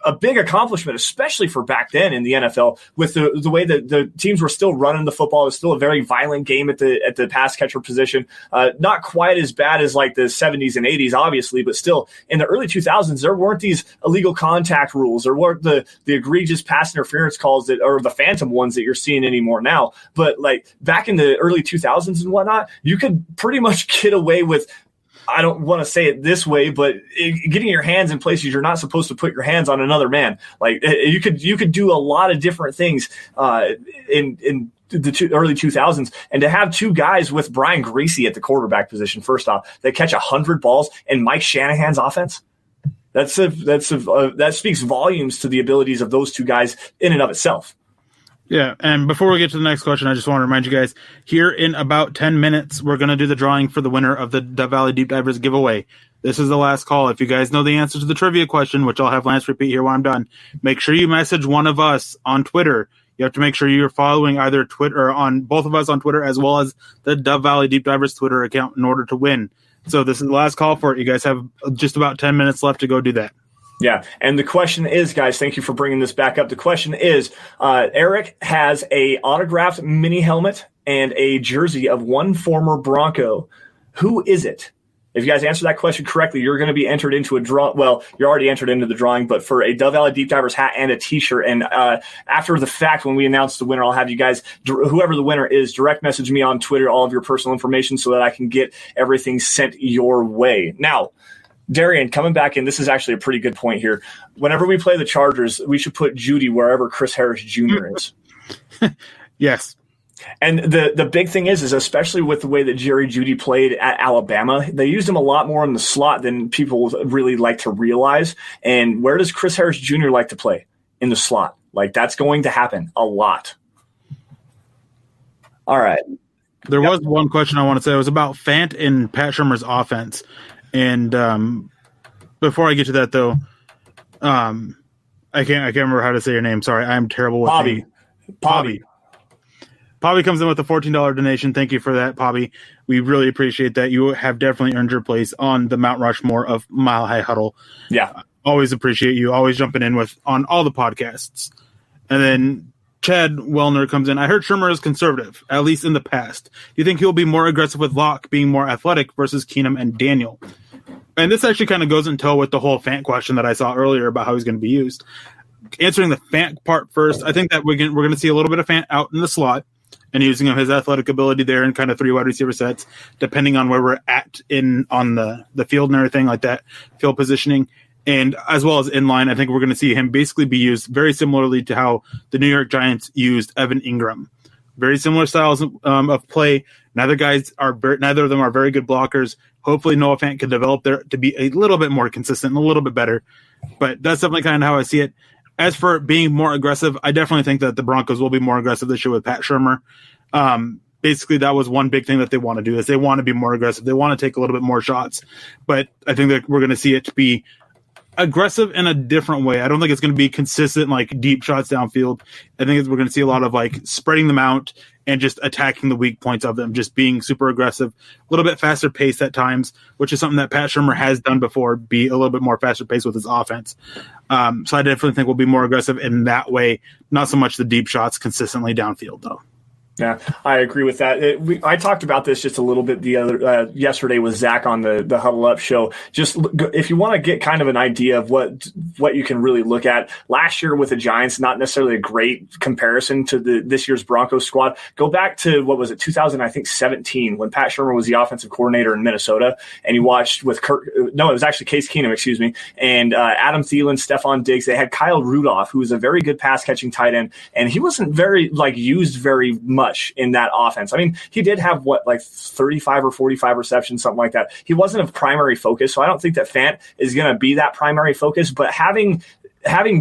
D: a big accomplishment, especially for back then in the NFL, with the way that the teams were still running the football. It was still a very violent game at the pass catcher position. Not quite as bad as like the 70s and 80s, obviously, but still in the early 2000s, there weren't these illegal contact rules. There weren't the egregious pass interference calls that are the phantom ones that you're seeing anymore now. But like back in the early 2000s and whatnot, you could pretty much get away with, I don't want to say it this way, but getting your hands in places you're not supposed to put your hands on another man. Like you could do a lot of different things in the early 2000s, and to have 2 guys with Brian Griese at the quarterback position, first off, that catch 100 balls in Mike Shanahan's offense. That speaks volumes to the abilities of those 2 guys in and of itself.
E: Yeah, and before we get to the next question, I just want to remind you guys, here in about 10 minutes, we're going to do the drawing for the winner of the Dove Valley Deep Divers giveaway. This is the last call. If you guys know the answer to the trivia question, which I'll have Lance repeat here while I'm done, make sure you message one of us on Twitter. You have to make sure you're following either Twitter or on both of us on Twitter, as well as the Dove Valley Deep Divers Twitter account in order to win. So this is the last call for it. You guys have just about 10 minutes left to go do that.
D: Yeah, and the question is, guys, thank you for bringing this back up. The question is, Erick has a autographed mini helmet and a jersey of one former Bronco. Who is it? If you guys answer that question correctly, you're going to be entered into a draw. Well, you're already entered into the drawing, but for a Dove Valley Deep Divers hat and a T-shirt. And after the fact, when we announce the winner, I'll have you guys, whoever the winner is, direct message me on Twitter, all of your personal information so that I can get everything sent your way. Now, Darian, coming back in, this is actually a pretty good point here. Whenever we play the Chargers, we should put Judy wherever Chris Harris Jr. is.
E: Yes.
D: And the big thing is especially with the way that Jerry Judy played at Alabama, they used him a lot more in the slot than people really like to realize. And where does Chris Harris Jr. like to play? In the slot. Like, that's going to happen a lot. All right.
E: There was one question I want to say. It was about Fant and Pat Shurmur's offense. And before I get to that, though, I can't remember how to say your name. Sorry, I'm terrible with names. Pobby comes in with a $14 donation. Thank you for that, Pobby. We really appreciate that. You have definitely earned your place on the Mount Rushmore of Mile High Huddle.
D: Yeah.
E: Always appreciate you. Always jumping in on all the podcasts. And then Chad Wellner comes in. I heard Shurmur is conservative, at least in the past. Do you think he'll be more aggressive with Locke being more athletic versus Keenum and Daniel? And this actually kind of goes in tow with the whole Fant question that I saw earlier about how he's going to be used. Answering the Fant part first, I think that we're going to see a little bit of Fant out in the slot and using his athletic ability there in kind of 3 wide receiver sets, depending on where we're at on the field and everything like that, field positioning. And as well as inline, I think we're going to see him basically be used very similarly to how the New York Giants used Evan Ingram. Very similar styles of play. Neither of them are very good blockers. Hopefully Noah Fant can develop there to be a little bit more consistent and a little bit better. But that's definitely kind of how I see it. As for being more aggressive, I definitely think that the Broncos will be more aggressive this year with Pat Shurmur. Basically, that was one big thing that they want to do is they want to be more aggressive. They want to take a little bit more shots. But I think that we're going to see it be aggressive in a different way. I don't think it's going to be consistent, like deep shots downfield. I think we're going to see a lot of like spreading them out and just attacking the weak points of them, just being super aggressive, a little bit faster paced at times, which is something that Pat Shurmur has done before, be a little bit more faster paced with his offense. So I definitely think we'll be more aggressive in that way, not so much the deep shots consistently downfield though.
D: Yeah, I agree with that. I talked about this just a little bit yesterday with Zach on the Huddle Up show. Just if you want to get kind of an idea of what you can really look at, last year with the Giants, not necessarily a great comparison to this year's Broncos squad. Go back to 2017 when Pat Shurmur was the offensive coordinator in Minnesota, and you watched with it was actually Case Keenum, and Adam Thielen, Stephon Diggs. They had Kyle Rudolph, who was a very good pass catching tight end, and he wasn't very used very much in that offense. I mean, he did have 35 or 45 receptions, something like that. He wasn't a primary focus, so I don't think that Fant is going to be that primary focus, but having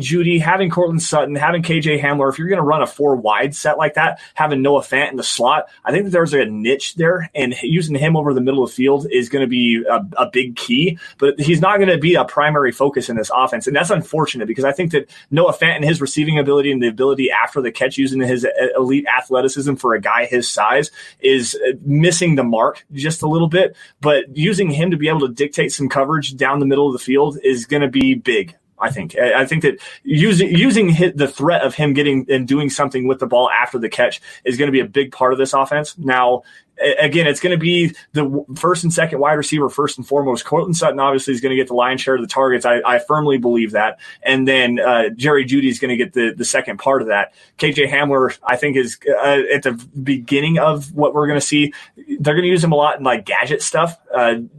D: Judy, having Courtland Sutton, having KJ Hamler, if you're going to run a 4 wide set like that, having Noah Fant in the slot, I think that there's a niche there, and using him over the middle of the field is going to be a big key, but he's not going to be a primary focus in this offense, and that's unfortunate because I think that Noah Fant and his receiving ability and the ability after the catch using his elite athleticism for a guy his size is missing the mark just a little bit, but using him to be able to dictate some coverage down the middle of the field is going to be big. I think that using the threat of him getting and doing something with the ball after the catch is going to be a big part of this offense. Now, again, it's going to be the first and second wide receiver first and foremost. Courtland Sutton obviously is going to get the lion's share of the targets. I firmly believe that. And then Jerry Judy is going to get the second part of that. KJ Hamler, I think, is at the beginning of what we're going to see. They're going to use him a lot in like gadget stuff,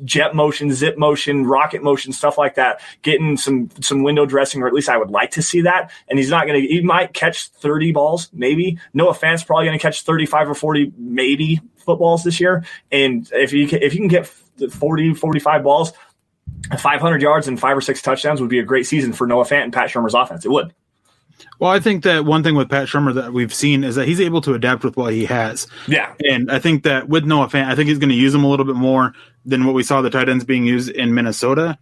D: jet motion, zip motion, rocket motion, stuff like that, getting some window dressing, or at least I would like to see that. And he might catch 30 balls, maybe. Noah Fant's probably going to catch 35 or 40, maybe, footballs this year. And if you can get 40, 45 balls, 500 yards and 5 or 6 touchdowns would be a great season for Noah Fant and Pat Shurmur's offense. It would.
E: Well, I think that one thing with Pat Shurmur that we've seen is that he's able to adapt with what he has. Yeah. And I think that with Noah Fant, I think he's going to use him a little bit more than what we saw the tight ends being used in Minnesota.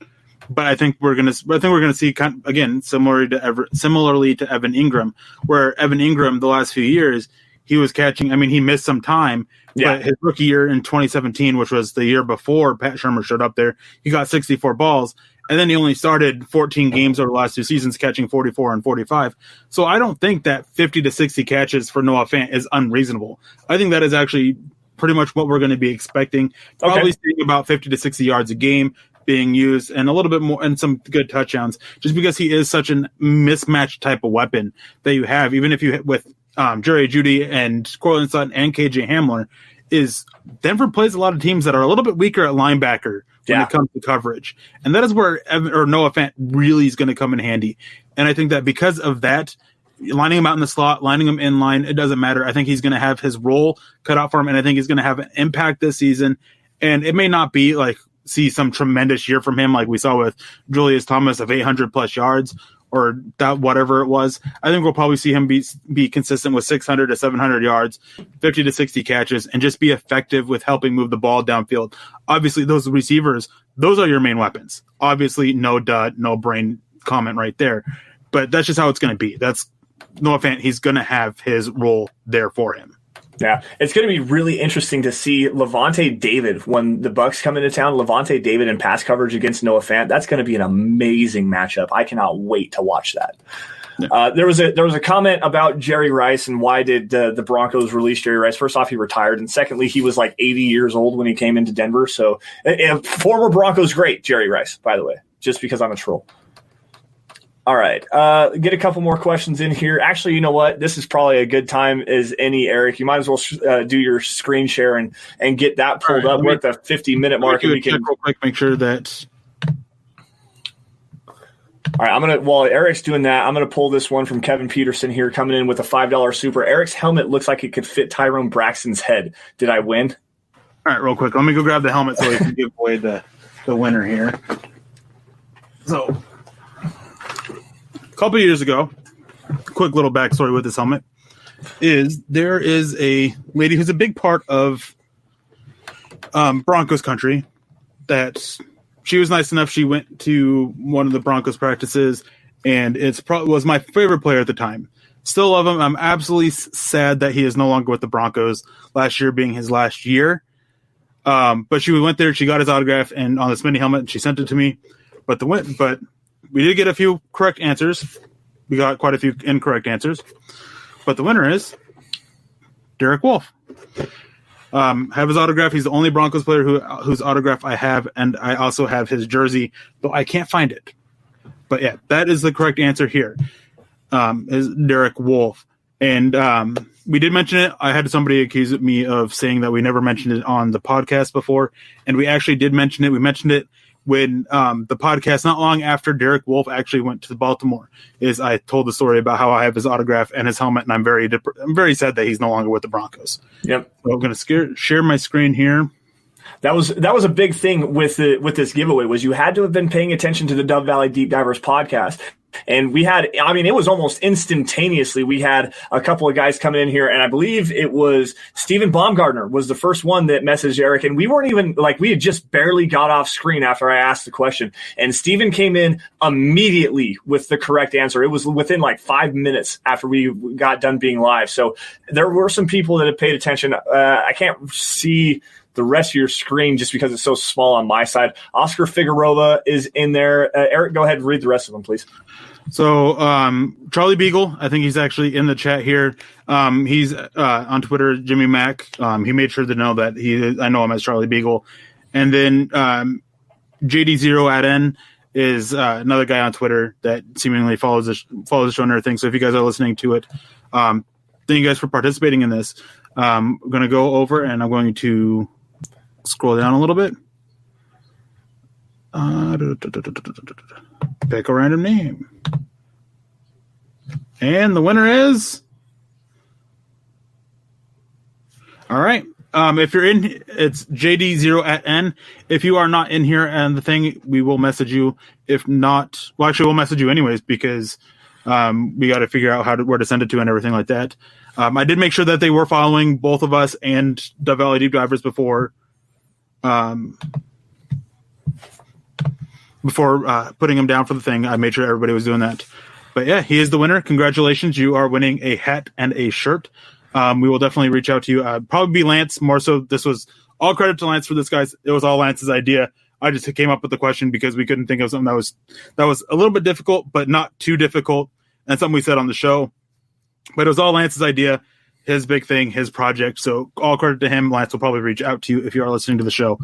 E: But I think we're going to see again similarly to Evan Ingram, where Evan Ingram the last few years he was catching. I mean, he missed some time. Yeah. But his rookie year in 2017, which was the year before Pat Shurmur showed up there, he got 64 balls. And then he only started 14 games over the last 2 seasons, catching 44 and 45. So I don't think that 50 to 60 catches for Noah Fant is unreasonable. I think that is actually pretty much what we're going to be expecting. Probably seeing about 50 to 60 yards a game being used and a little bit more and some good touchdowns, just because he is such a mismatched type of weapon that you have. Even if you with Jerry Judy and Courtland Sutton and KJ Hamler, is Denver plays a lot of teams that are a little bit weaker at linebacker when it comes to coverage. And that is where Noah Fant really is going to come in handy. And I think that because of that, lining him out in the slot, lining him in line, it doesn't matter. I think he's going to have his role cut out for him, and I think he's going to have an impact this season. And it may not be like see some tremendous year from him like we saw with Demaryius Thomas of 800-plus yards or that whatever it was. I think we'll probably see him be consistent with 600 to 700 yards, 50 to 60 catches, and just be effective with helping move the ball downfield. Obviously, those receivers, those are your main weapons. Obviously, no dud, no brain comment right there. But that's just how it's going to be. That's Noah Fant. He's going to have his role there for him.
D: Yeah, it's going to be really interesting to see Levante David when the Bucs come into town. Levante David in pass coverage against Noah Fant. That's going to be an amazing matchup. I cannot wait to watch that. Yeah. There was a comment about Jerry Rice and why did the Broncos release Jerry Rice. First off, he retired, and secondly, he was like 80 years old when he came into Denver. So, former Broncos great Jerry Rice, by the way, just because I'm a troll. All right. Get a couple more questions in here. Actually, you know what? This is probably a good time as any, Eric. You might as well do your screen share and get that pulled up. We're at the 50-minute mark.
E: And we can real quick make sure that.
D: All right. While Eric's doing that, I'm going to pull this one from Kevin Peterson here coming in with a $5 super. Eric's helmet looks like it could fit Tyrone Braxton's head. Did I win?
E: All right, real quick. Let me go grab the helmet so we can give away the winner here. So, a couple of years ago, quick little backstory with this helmet is there is a lady who's a big part of Broncos country that she was nice enough. She went to one of the Broncos practices, and was my favorite player at the time. Still love him. I'm absolutely sad that he is no longer with the Broncos, last year being his last year. But she went there, she got his autograph and on this mini helmet, and she sent it to me. But we did get a few correct answers. We got quite a few incorrect answers. But the winner is Derek Wolfe. Have his autograph. He's the only Broncos player whose autograph I have, and I also have his jersey, though I can't find it. But yeah, that is the correct answer here, is Derek Wolfe. And we did mention it. I had somebody accuse me of saying that we never mentioned it on the podcast before, and we actually did mention it. We mentioned it when the podcast, not long after Derek Wolfe actually went to Baltimore, is I told the story about how I have his autograph and his helmet, and I'm very sad that he's no longer with the Broncos. Yep. So I'm going to share my screen here.
D: That was a big thing with this giveaway was you had to have been paying attention to the Dove Valley Deep Divers podcast. And we had, it was almost instantaneously. We had a couple of guys coming in here, and I believe it was Stephen Baumgartner was the first one that messaged Eric. And we weren't even we had just barely got off screen after I asked the question. And Stephen came in immediately with the correct answer. It was within 5 minutes after we got done being live. So there were some people that had paid attention. I can't see the rest of your screen just because it's so small on my side. Oscar Figueroa is in there. Eric, go ahead and read the rest of them, please.
E: So Charlie Beagle, I think he's actually in the chat here. He's on Twitter, Jimmy Mack. He made sure to know that I know him as Charlie Beagle. And then JD0@N is another guy on Twitter that seemingly follows the show and everything. So if you guys are listening to it, thank you guys for participating in this. I'm going to go over and I'm going to scroll down a little bit. Pick a random name. And the winner is... All right. If you're in, it's JD0@N. If you are not in here and the thing, we will message you. If not, well, actually, we'll message you anyways because we got to figure out where to send it to and everything like that. I did make sure that they were following both of us and the Valley Deep Divers before putting him down for the thing. I made sure everybody was doing that. But yeah, he is the winner. Congratulations. You are winning a hat and a shirt. We will definitely reach out to you. Probably be Lance more so. This was all credit to Lance for this, guys. It was all Lance's idea. I just came up with the question because we couldn't think of something that was a little bit difficult, but not too difficult. And something we said on the show. But it was all Lance's idea, his big thing, his project. So all credit to him. Lance will probably reach out to you if you are listening to the show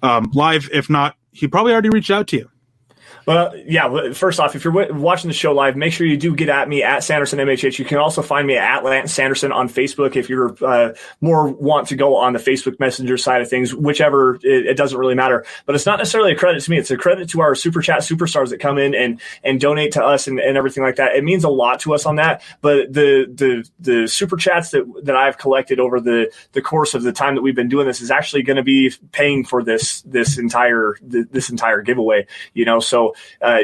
E: live. If not, he probably already reached out to you.
D: Well, yeah, first off, if you're watching the show live, make sure you do get at me at Sanderson MHH. You can also find me at Lance Sanderson on Facebook if you're more want to go on the Facebook Messenger side of things, whichever, it doesn't really matter. But it's not necessarily a credit to me. It's a credit to our Super Chat superstars that come in and donate to us and everything like that. It means a lot to us on that. But the Super Chats that I've collected over the course of the time that we've been doing this is actually going to be paying for this entire giveaway, so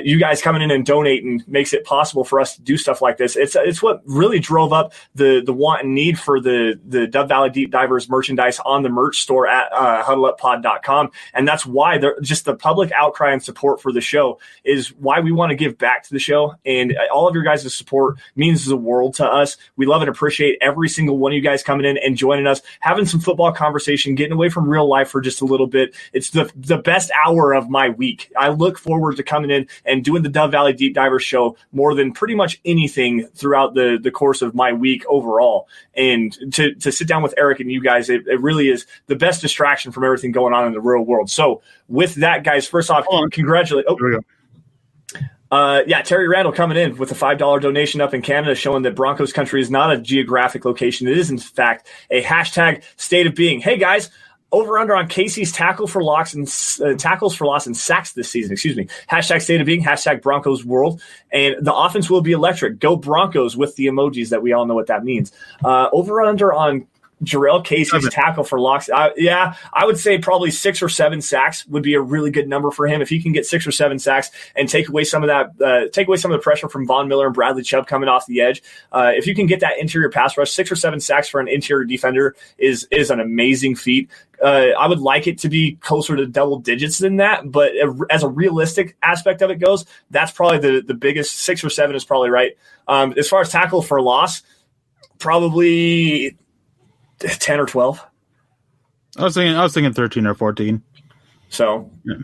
D: you guys coming in and donating makes it possible for us to do stuff like this. It's what really drove up the want and need for the Dove Valley Deep Divers merchandise on the merch store at huddleuppod.com. And that's why just the public outcry and support for the show is why we want to give back to the show. And all of your guys' support means the world to us. We love and appreciate every single one of you guys coming in and joining us, having some football conversation, getting away from real life for just a little bit. It's the best hour of my week. I look forward to coming in and doing the Dove Valley Deep Diver show more than pretty much anything throughout the course of my week overall. And to sit down with Eric and you guys, it really is the best distraction from everything going on in the real world. So with that, guys, first off, congratulate. Oh, there we go. Terry Randall coming in with a $5 donation up in Canada, showing that Broncos country is not a geographic location. It is, in fact, a hashtag state of being. Hey, guys. Over under on Casey's tackles for loss and sacks this season. Excuse me. Hashtag state of being. Hashtag Broncos world. And the offense will be electric. Go Broncos with the emojis that we all know what that means. Over under on Jarrell Casey's tackle for loss. I would say probably 6 or 7 sacks would be a really good number for him. If he can get 6 or 7 sacks and take away some of the pressure from Von Miller and Bradley Chubb coming off the edge. If you can get that interior pass rush, 6 or 7 sacks for an interior defender is an amazing feat. I would like it to be closer to double digits than that, but as a realistic aspect of it goes, that's probably the biggest. 6 or 7 is probably right. As far as tackle for loss, probably 10 or 12.
E: I was thinking 13 or 14.
D: So,
E: yeah.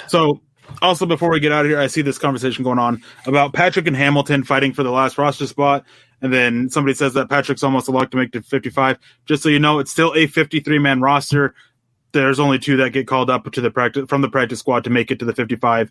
E: So also before we get out of here, I see this conversation going on about Patrick and Hamilton fighting for the last roster spot. And then somebody says that Patrick's almost a lock to make it 55. Just so you know, it's still a 53-man roster. There's only 2 that get called up to from the practice squad to make it to the 55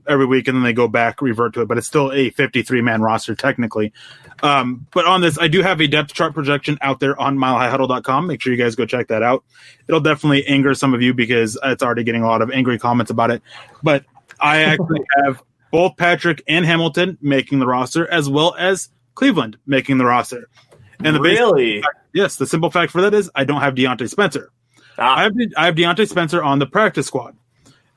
E: every week, and then they go back, revert to it. But it's still a 53-man roster technically. But on this, I do have a depth chart projection out there on milehighhuddle.com. Make sure you guys go check that out. It'll definitely anger some of you because it's already getting a lot of angry comments about it. But I actually have both Patrick and Hamilton making the roster, as well as Cleveland making the roster. And the simple fact for that is I don't have Deontay Spencer. I have Deontay Spencer on the practice squad.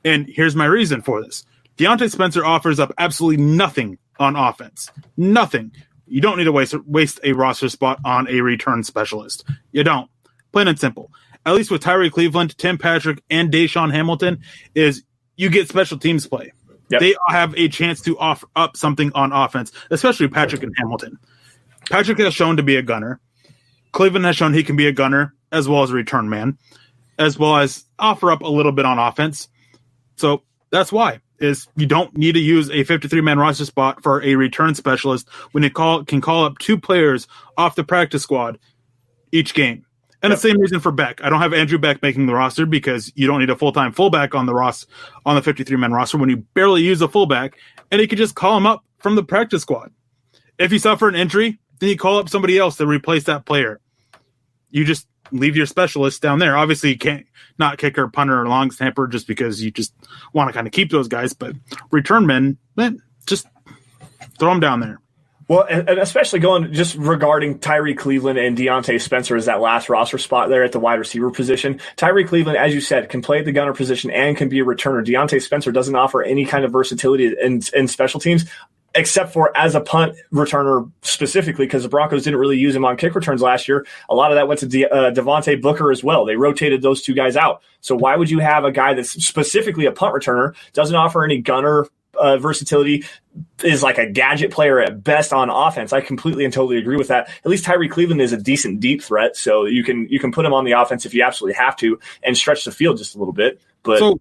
E: And here's my reason for this. Deontay Spencer offers up absolutely nothing on offense. Nothing. You don't need to waste a roster spot on a return specialist. You don't. Plain and simple. At least with Tyree Cleveland, Tim Patrick, and Deshaun Hamilton, is you get special teams play. Yep. They have a chance to offer up something on offense, especially Patrick and Hamilton. Patrick has shown to be a gunner. Cleveland has shown he can be a gunner as well as a return man, as well as offer up a little bit on offense. So that's why is you don't need to use a 53-man roster spot for a return specialist when it can call up 2 players off the practice squad each game. And the same reason for Beck. I don't have Andrew Beck making the roster because you don't need a full-time fullback on the 53-man roster when you barely use a fullback, and you can just call him up from the practice squad. If you suffer an injury, then you call up somebody else to replace that player. You just leave your specialists down there. Obviously, you can't not kicker, punter, or long snapper just because you just want to kind of keep those guys. But return men, just throw them down there.
D: Well, and especially going just regarding Tyree Cleveland and Deontay Spencer as that last roster spot there at the wide receiver position. Tyree Cleveland, as you said, can play the gunner position and can be a returner. Deontay Spencer doesn't offer any kind of versatility in special teams, except for as a punt returner specifically, because the Broncos didn't really use him on kick returns last year. A lot of that went to Devontae Booker as well. They rotated those 2 guys out. So why would you have a guy that's specifically a punt returner, doesn't offer any gunner versatility, is like a gadget player at best on offense? I completely and totally agree with that. At least Tyree Cleveland is a decent deep threat, so you can put him on the offense if you absolutely have to and stretch the field just a little bit. But
E: so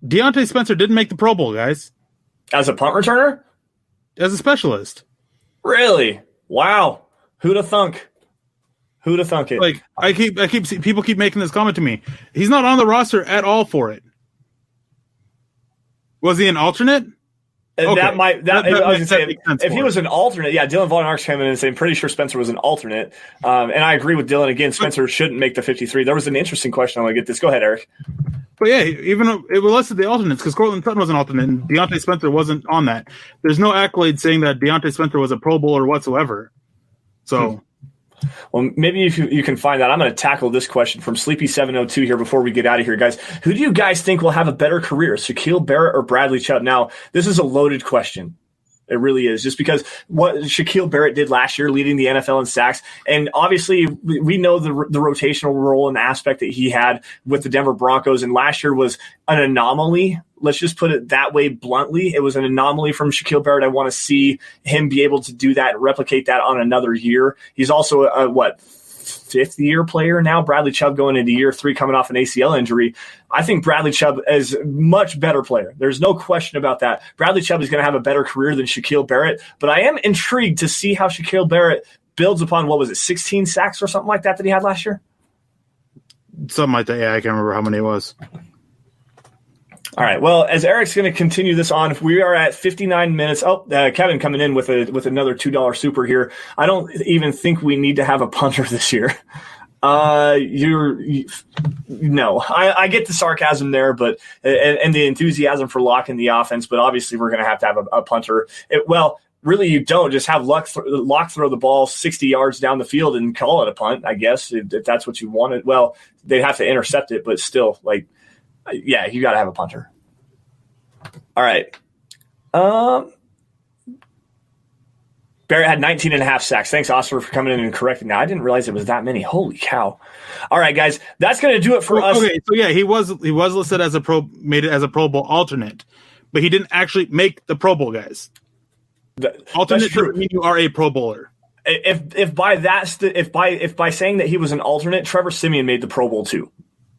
E: Deontay Spencer didn't make the Pro Bowl, guys.
D: As a punt returner?
E: As a specialist.
D: Really? Wow. Who'da thunk? Who'da thunk it?
E: Like people keep making this comment to me. He's not on the roster at all for it. Was he an alternate?
D: Okay.
E: I
D: was going to say, if he was an alternate, Dylan Von Arx came in and said, I'm pretty sure Spencer was an alternate. And I agree with Dylan. Again, Spencer shouldn't make the 53. There was an interesting question. I want to get this. Go ahead, Eric.
E: But yeah, even it was listed the alternates because Courtland Sutton was an alternate and Deontay Spencer wasn't on that. There's no accolade saying that Deontay Spencer was a Pro Bowler whatsoever. So,
D: well, maybe if you can find that. I'm going to tackle this question from Sleepy702 here before we get out of here, guys. Who do you guys think will have a better career, Shaquille Barrett or Bradley Chubb? Now, this is a loaded question. It really is, just because what Shaquille Barrett did last year, leading the NFL in sacks, and obviously we know the rotational role and the aspect that he had with the Denver Broncos, and last year was an anomaly. Let's just put it that way bluntly. It was an anomaly from Shaquille Barrett. I want to see him be able to do that and replicate that on another year. He's also a fifth-year player now. Bradley Chubb going into year 3 coming off an ACL injury. I think Bradley Chubb is a much better player. There's no question about that. Bradley Chubb is going to have a better career than Shaquille Barrett, but I am intrigued to see how Shaquille Barrett builds upon, 16 sacks or something like that he had last year?
E: Something like that, yeah. I can't remember how many it was.
D: All right. Well, as Eric's going to continue this on, we are at 59 minutes. Kevin coming in with another $2 super here. I don't even think we need to have a punter this year. I get the sarcasm there, but and the enthusiasm for locking the offense, but obviously we're going to have a punter. Really, you don't just have Locke throw the ball 60 yards down the field and call it a punt, I guess, if that's what you wanted. Well, they'd have to intercept it, but still, you got to have a punter. All right. Barrett had 19 and a half sacks. Thanks, Oscar, for coming in and correcting that. I didn't realize it was that many. Holy cow. All right, guys. That's going to do it for us.
E: Okay, so yeah, he was listed as made it as a Pro Bowl alternate, but he didn't actually make the Pro Bowl, guys. Alternate doesn't mean you are a Pro Bowler.
D: If by saying that he was an alternate, Trevor Siemian made the Pro Bowl too.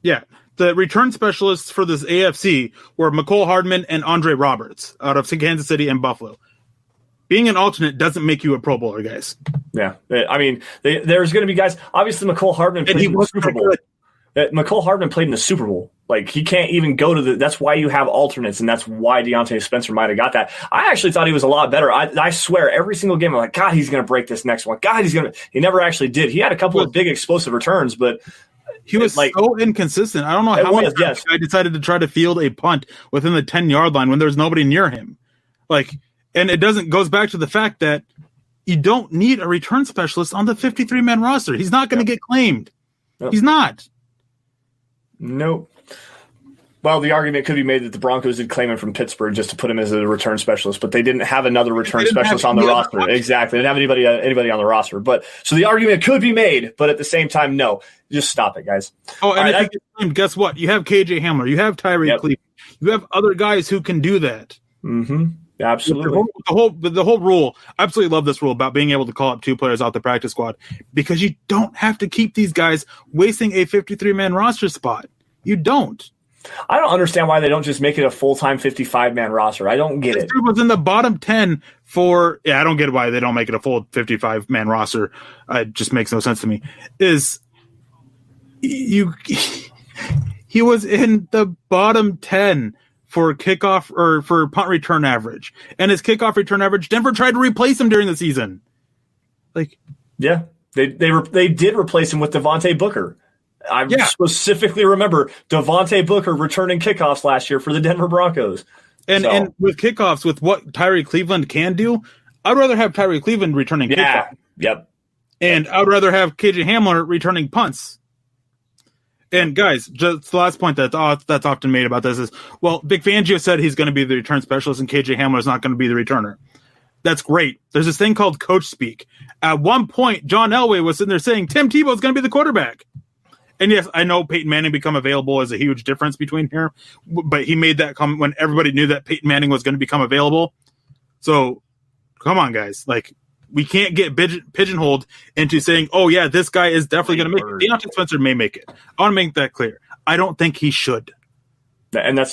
E: Yeah. The return specialists for this AFC were McCole Hardman and Andre Roberts out of Kansas City and Buffalo. Being an alternate doesn't make you a Pro Bowler, guys.
D: Yeah. I mean, there's going to be guys. Obviously, McCole Hardman played in the Super Bowl. McCole Hardman played in the Super Bowl. He can't even go to that's why you have alternates, and that's why Deontay Spencer might have got that. I actually thought he was a lot better. I swear, every single game, I'm like, God, he's going to break this next one. God, he never actually did. He had a couple of big explosive returns, but
E: he was so inconsistent. I don't know how many times I decided to try to field a punt within the 10-yard line when there's nobody near him. And it goes back to the fact that you don't need a return specialist on the 53-man roster. He's not going to get claimed. Nope. He's not.
D: Nope. Well, the argument could be made that the Broncos did claim him from Pittsburgh just to put him as a return specialist, but they didn't have another return specialist on the roster. Exactly. They didn't have anybody on the roster. But so the argument could be made, but at the same time, no. Just stop it, guys.
E: Oh, and if you get claimed, guess what? You have KJ Hamler. You have Tyree Cleveland. You have other guys who can do that.
D: Mm-hmm. Absolutely.
E: The whole rule, I absolutely love this rule about being able to call up 2 players out the practice squad because you don't have to keep these guys wasting a 53-man roster spot. You don't.
D: I don't understand why they don't just make it a full-time 55-man roster. I don't get it.
E: This dude was in the bottom 10 I don't get why they don't make it a full 55-man roster. It just makes no sense to me. He was in the bottom 10 for kickoff or for punt return average. And his kickoff return average, Denver tried to replace him during the season.
D: Yeah, they did replace him with Devontae Booker. I specifically remember Devontae Booker returning kickoffs last year for the Denver Broncos.
E: And with kickoffs, with what Tyree Cleveland can do, I'd rather have Tyree Cleveland returning kickoffs.
D: Yep.
E: And I'd rather have KJ Hamler returning punts. And guys, just the last point that's often made about this is, well, Vic Fangio said he's going to be the return specialist and KJ Hamler is not going to be the returner. That's great. There's this thing called coach speak. At one point, John Elway was sitting there saying Tim Tebow is going to be the quarterback. And yes, I know Peyton Manning become available is a huge difference between here, but he made that comment when everybody knew that Peyton Manning was going to become available. So come on, guys. We can't get pigeonholed into saying, oh, yeah, this guy is definitely going to make it. Deontay Spencer may make it. I want to make that clear. I don't think he should.
D: And I'm in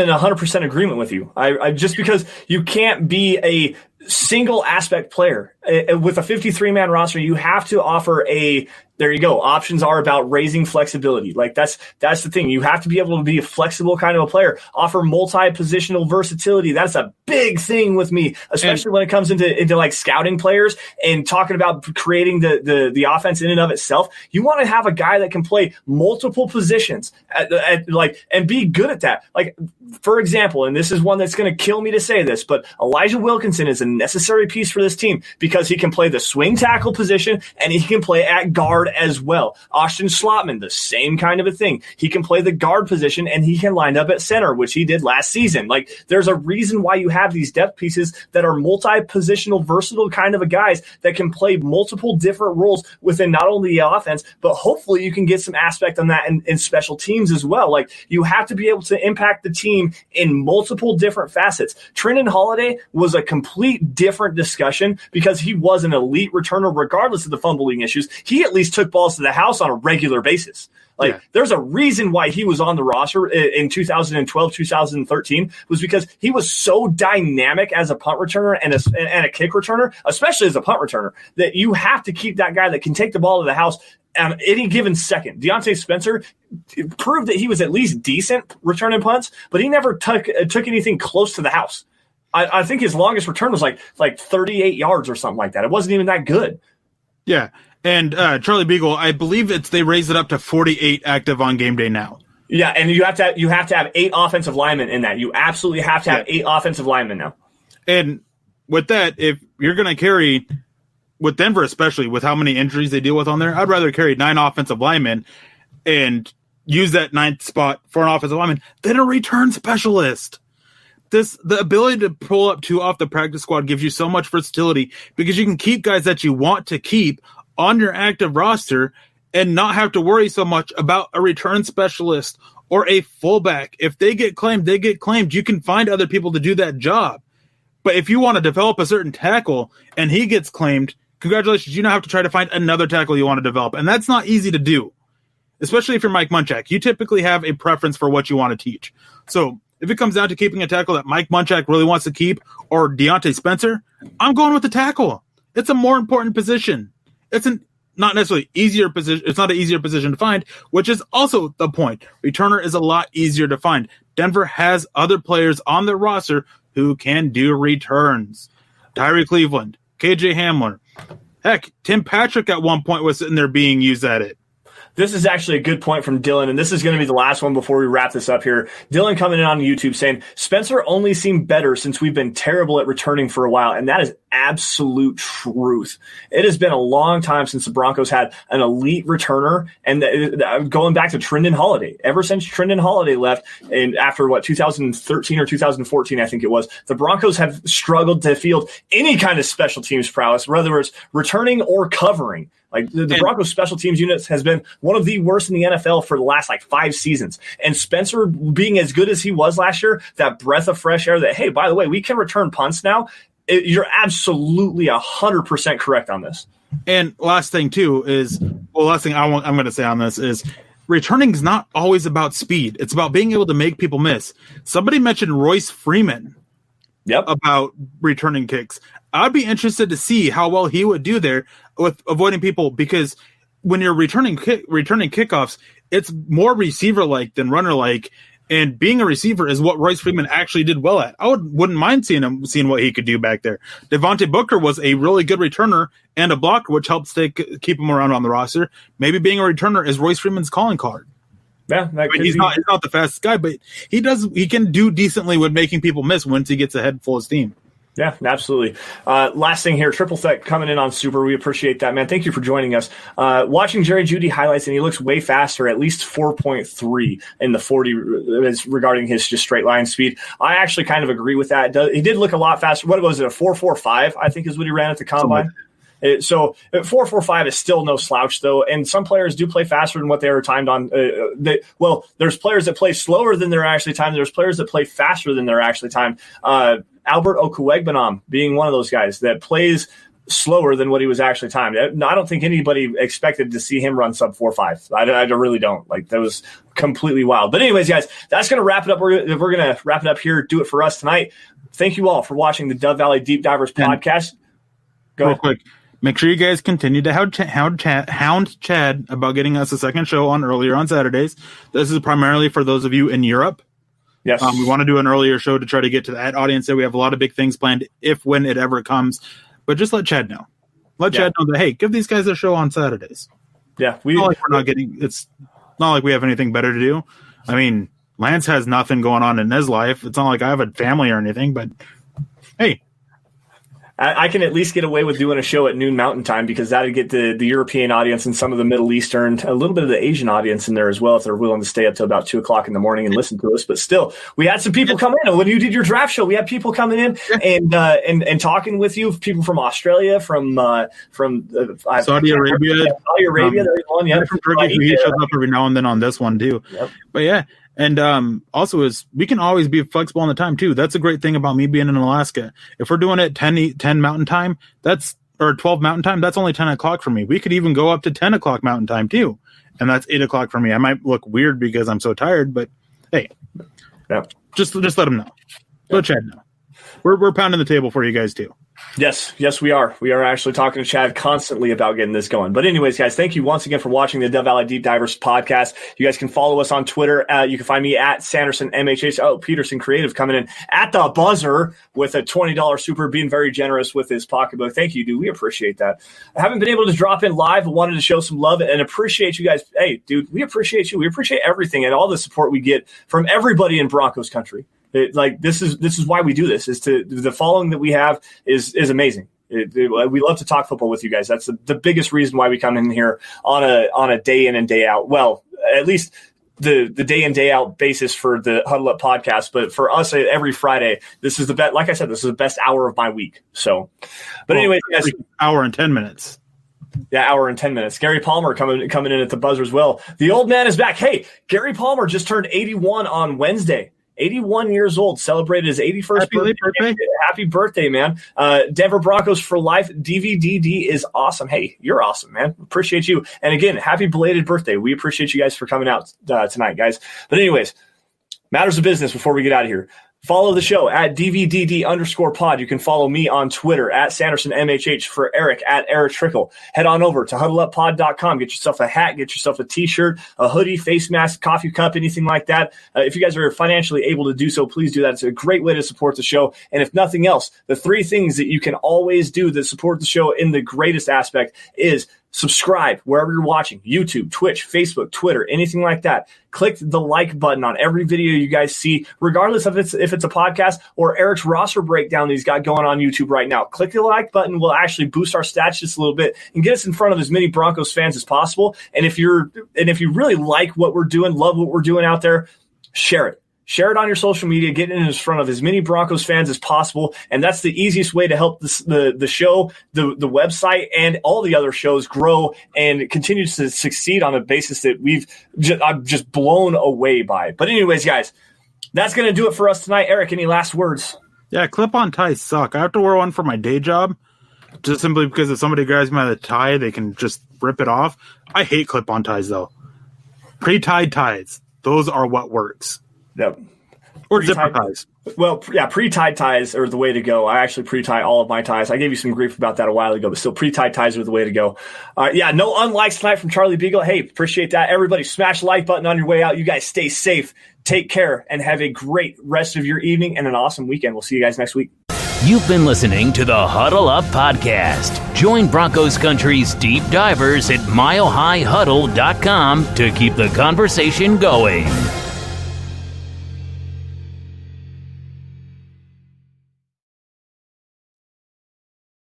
D: 100% agreement with you. I just because you can't be a single aspect player. with a 53-man roster, you have to offer there you go. Options are about raising flexibility. Like that's the thing. You have to be able to be a flexible kind of a player, offer multi-positional versatility. That's a big thing with me, especially when it comes into like scouting players and talking about creating the offense in and of itself. You want to have a guy that can play multiple positions and be good at that. Like, for example, and this is one that's going to kill me to say this, but Elijah Wilkinson is a necessary piece for this team because he can play the swing tackle position and he can play at guard as well. Austin Schlottman, the same kind of a thing. He can play the guard position and he can line up at center, which he did last season. Like, there's a reason why you have these depth pieces that are multi-positional, versatile kind of a guys that can play multiple different roles within not only the offense, but hopefully you can get some aspect on that in special teams as well. Like, you have to be able to impact the team in multiple different facets. Trenton Holiday was a complete different discussion because he was an elite returner regardless of the fumbling issues. He at least took balls to the house on a regular basis. There's a reason why he was on the roster in 2012, 2013 was because he was so dynamic as a punt returner and a kick returner, especially as a punt returner, that you have to keep that guy that can take the ball to the house at any given second. Deontay Spencer proved that he was at least decent returning punts, but he never took anything close to the house. I think his longest return was like 38 yards or something like that. It wasn't even that good.
E: Yeah. And Charlie Beagle, I believe they raised it up to 48 active on game day now.
D: Yeah, and you have to have 8 offensive linemen in that. You absolutely have to have 8 offensive linemen now. And
E: with that, if you're going to carry, with Denver especially, with how many injuries they deal with on there, I'd rather carry 9 offensive linemen and use that 9th spot for an offensive lineman than a return specialist. The ability to pull up 2 off the practice squad gives you so much versatility because you can keep guys that you want to keep on your active roster and not have to worry so much about a return specialist or a fullback. If they get claimed, they get claimed. You can find other people to do that job. But if you want to develop a certain tackle and he gets claimed, congratulations, you now have to try to find another tackle you want to develop. And that's not easy to do, especially if you're Mike Munchak. You typically have a preference for what you want to teach. So if it comes down to keeping a tackle that Mike Munchak really wants to keep or Deontay Spencer, I'm going with the tackle. It's a more important position. It's not necessarily easier position. It's not an easier position to find, which is also the point. Returner is a lot easier to find. Denver has other players on their roster who can do returns. Tyree Cleveland, KJ Hamler. Heck, Tim Patrick at one point was sitting there being used at it.
D: This is actually a good point from Dylan, and this is going to be the last one before we wrap this up here. Dylan coming in on YouTube saying, Spencer only seemed better since we've been terrible at returning for a while, and that is absolute truth. It has been a long time since the Broncos had an elite returner, and going back to Trenton Holiday. Ever since Trenton Holiday left, and after 2013 or 2014, I think it was, the Broncos have struggled to field any kind of special teams prowess, whether it's returning or covering. Like the Broncos special teams units has been one of the worst in the NFL for the last 5 seasons. And Spencer being as good as he was last year, that breath of fresh air that, hey, by the way, we can return punts now. You're absolutely 100% correct on this.
E: And last thing too is, last thing I'm going to say on this is returning is not always about speed. It's about being able to make people miss. Somebody mentioned Royce Freeman.
D: Yep.
E: About returning kicks. I'd be interested to see how well he would do there with avoiding people, because when you're returning kickoffs, it's more receiver-like than runner-like, and being a receiver is what Royce Freeman actually did well at. I wouldn't mind seeing what he could do back there. Devontae Booker was a really good returner and a blocker, which helps keep him around on the roster. Maybe being a returner is Royce Freeman's calling card.
D: Yeah,
E: he's not the fastest guy, but he can do decently with making people miss once he gets a head full of steam.
D: Yeah, absolutely. Last thing here, Triple Threat coming in on Super. We appreciate that, man. Thank you for joining us. Watching Jerry Judy highlights, and he looks way faster, at least 4.3 in the 40 regarding his just straight line speed. I actually kind of agree with that. He did look a lot faster. What was it, a 4.45, I think is what he ran at the combine? So 4.45 is still no slouch, though, and some players do play faster than what they were timed on. There's players that play slower than they're actually timed. There's players that play faster than they're actually timed. Albert Okwuegbunam being one of those guys that plays slower than what he was actually timed. I don't think anybody expected to see him run sub 4.5. I really don't. That was completely wild. But anyways, guys, that's going to wrap it up. We're going to wrap it up here. Do it for us tonight. Thank you all for watching the Dove Valley Deep Divers podcast.
E: Real quick. Make sure you guys continue to hound Chad about getting us a second show on earlier on Saturdays. This is primarily for those of you in Europe.
D: Yes.
E: We want to do an earlier show to try to get to that audience there. We have a lot of big things planned when it ever comes. But just let Chad know. Let Chad know that, hey, give these guys a show on Saturdays.
D: Yeah.
E: It's not like we have anything better to do. I mean, Lance has nothing going on in his life. It's not like I have a family or anything, but hey.
D: I can at least get away with doing a show at noon Mountain Time because that would get the European audience and some of the Middle Eastern, a little bit of the Asian audience in there as well if they're willing to stay up till about 2 o'clock in the morning and listen to us. But still, we had some people come in. When you did your draft show, we had people coming in and talking with you, people from Australia, from
E: Saudi Arabia.
D: There's one,
E: from Turkey, who he shows up every now and then on this one too. Yep. But yeah. And also is we can always be flexible on the time too. That's a great thing about me being in Alaska. If we're doing it 10 Mountain Time, or 12 Mountain Time, that's only 10 o'clock for me. We could even go up to 10 o'clock Mountain Time too, and that's 8 o'clock for me. I might look weird because I'm so tired, but hey, just let them know. Let Chad know. We're pounding the table for you guys too.
D: Yes, we are. We are actually talking to Chad constantly about getting this going. But anyways, guys, thank you once again for watching the Dev Valley Deep Divers podcast. You guys can follow us on Twitter. You can find me at Sanderson MHH. Oh, Peterson Creative coming in at the buzzer with a $20 super, being very generous with his pocketbook. Thank you, dude. We appreciate that. I haven't been able to drop in live. I wanted to show some love and appreciate you guys. Hey, dude, we appreciate you. We appreciate everything and all the support we get from everybody in Broncos country. This is why we do this. The following that we have is amazing. We love to talk football with you guys. That's the biggest reason why we come in here on a day in and day out. Well, at least the day in day out basis for the Huddle Up podcast. But for us, every Friday, this is the best. Like I said, this is the best hour of my week. So, but anyway, guys,
E: hour and 10 minutes.
D: Yeah, hour and 10 minutes. Gary Palmer coming in at the buzzer as well. The old man is back. Hey, Gary Palmer just turned 81 on Wednesday. 81 years old, celebrated his 81st birthday. Happy birthday, man. Denver Broncos for life. DVDD is awesome. Hey, you're awesome, man. Appreciate you. And again, happy belated birthday. We appreciate you guys for coming out tonight, guys. But anyways, matters of business before we get out of here. Follow the show at DVDD_pod. You can follow me on Twitter at Sanderson MHH, for Erick at Erick Trickel. Head on over to huddleuppod.com. Get yourself a hat, get yourself a t-shirt, a hoodie, face mask, coffee cup, anything like that. If you guys are financially able to do so, please do that. It's a great way to support the show. And if nothing else, the 3 things that you can always do that support the show in the greatest aspect is subscribe wherever you're watching, YouTube, Twitch, Facebook, Twitter, anything like that. Click the like button on every video you guys see, regardless of if it's a podcast or Erick's roster breakdown that he's got going on YouTube right now. Click the like button will actually boost our stats just a little bit and get us in front of as many Broncos fans as possible. And if you really like what we're doing, love what we're doing out there, share it. Share it on your social media, get it in front of as many Broncos fans as possible, and that's the easiest way to help the show, the website, and all the other shows grow and continue to succeed on a basis that I'm just blown away by. But anyways, guys, that's going to do it for us tonight. Erick, any last words?
E: Yeah, clip-on ties suck. I have to wear one for my day job, just simply because if somebody grabs me by the tie, they can just rip it off. I hate clip-on ties, though. Pre-tied ties, those are what works.
D: Yep.
E: Or zipper ties.
D: Well, yeah, pre-tied ties are the way to go. I actually pre-tie all of my ties. I gave you some grief about that a while ago, but still pre-tied ties are the way to go. Yeah, no unlikes tonight from Charlie Beagle. Hey, appreciate that. Everybody, smash the like button on your way out. You guys stay safe, take care, and have a great rest of your evening and an awesome weekend. We'll see you guys next week.
F: You've been listening to the Huddle Up Podcast. Join Broncos Country's deep divers at milehighhuddle.com to keep the conversation going.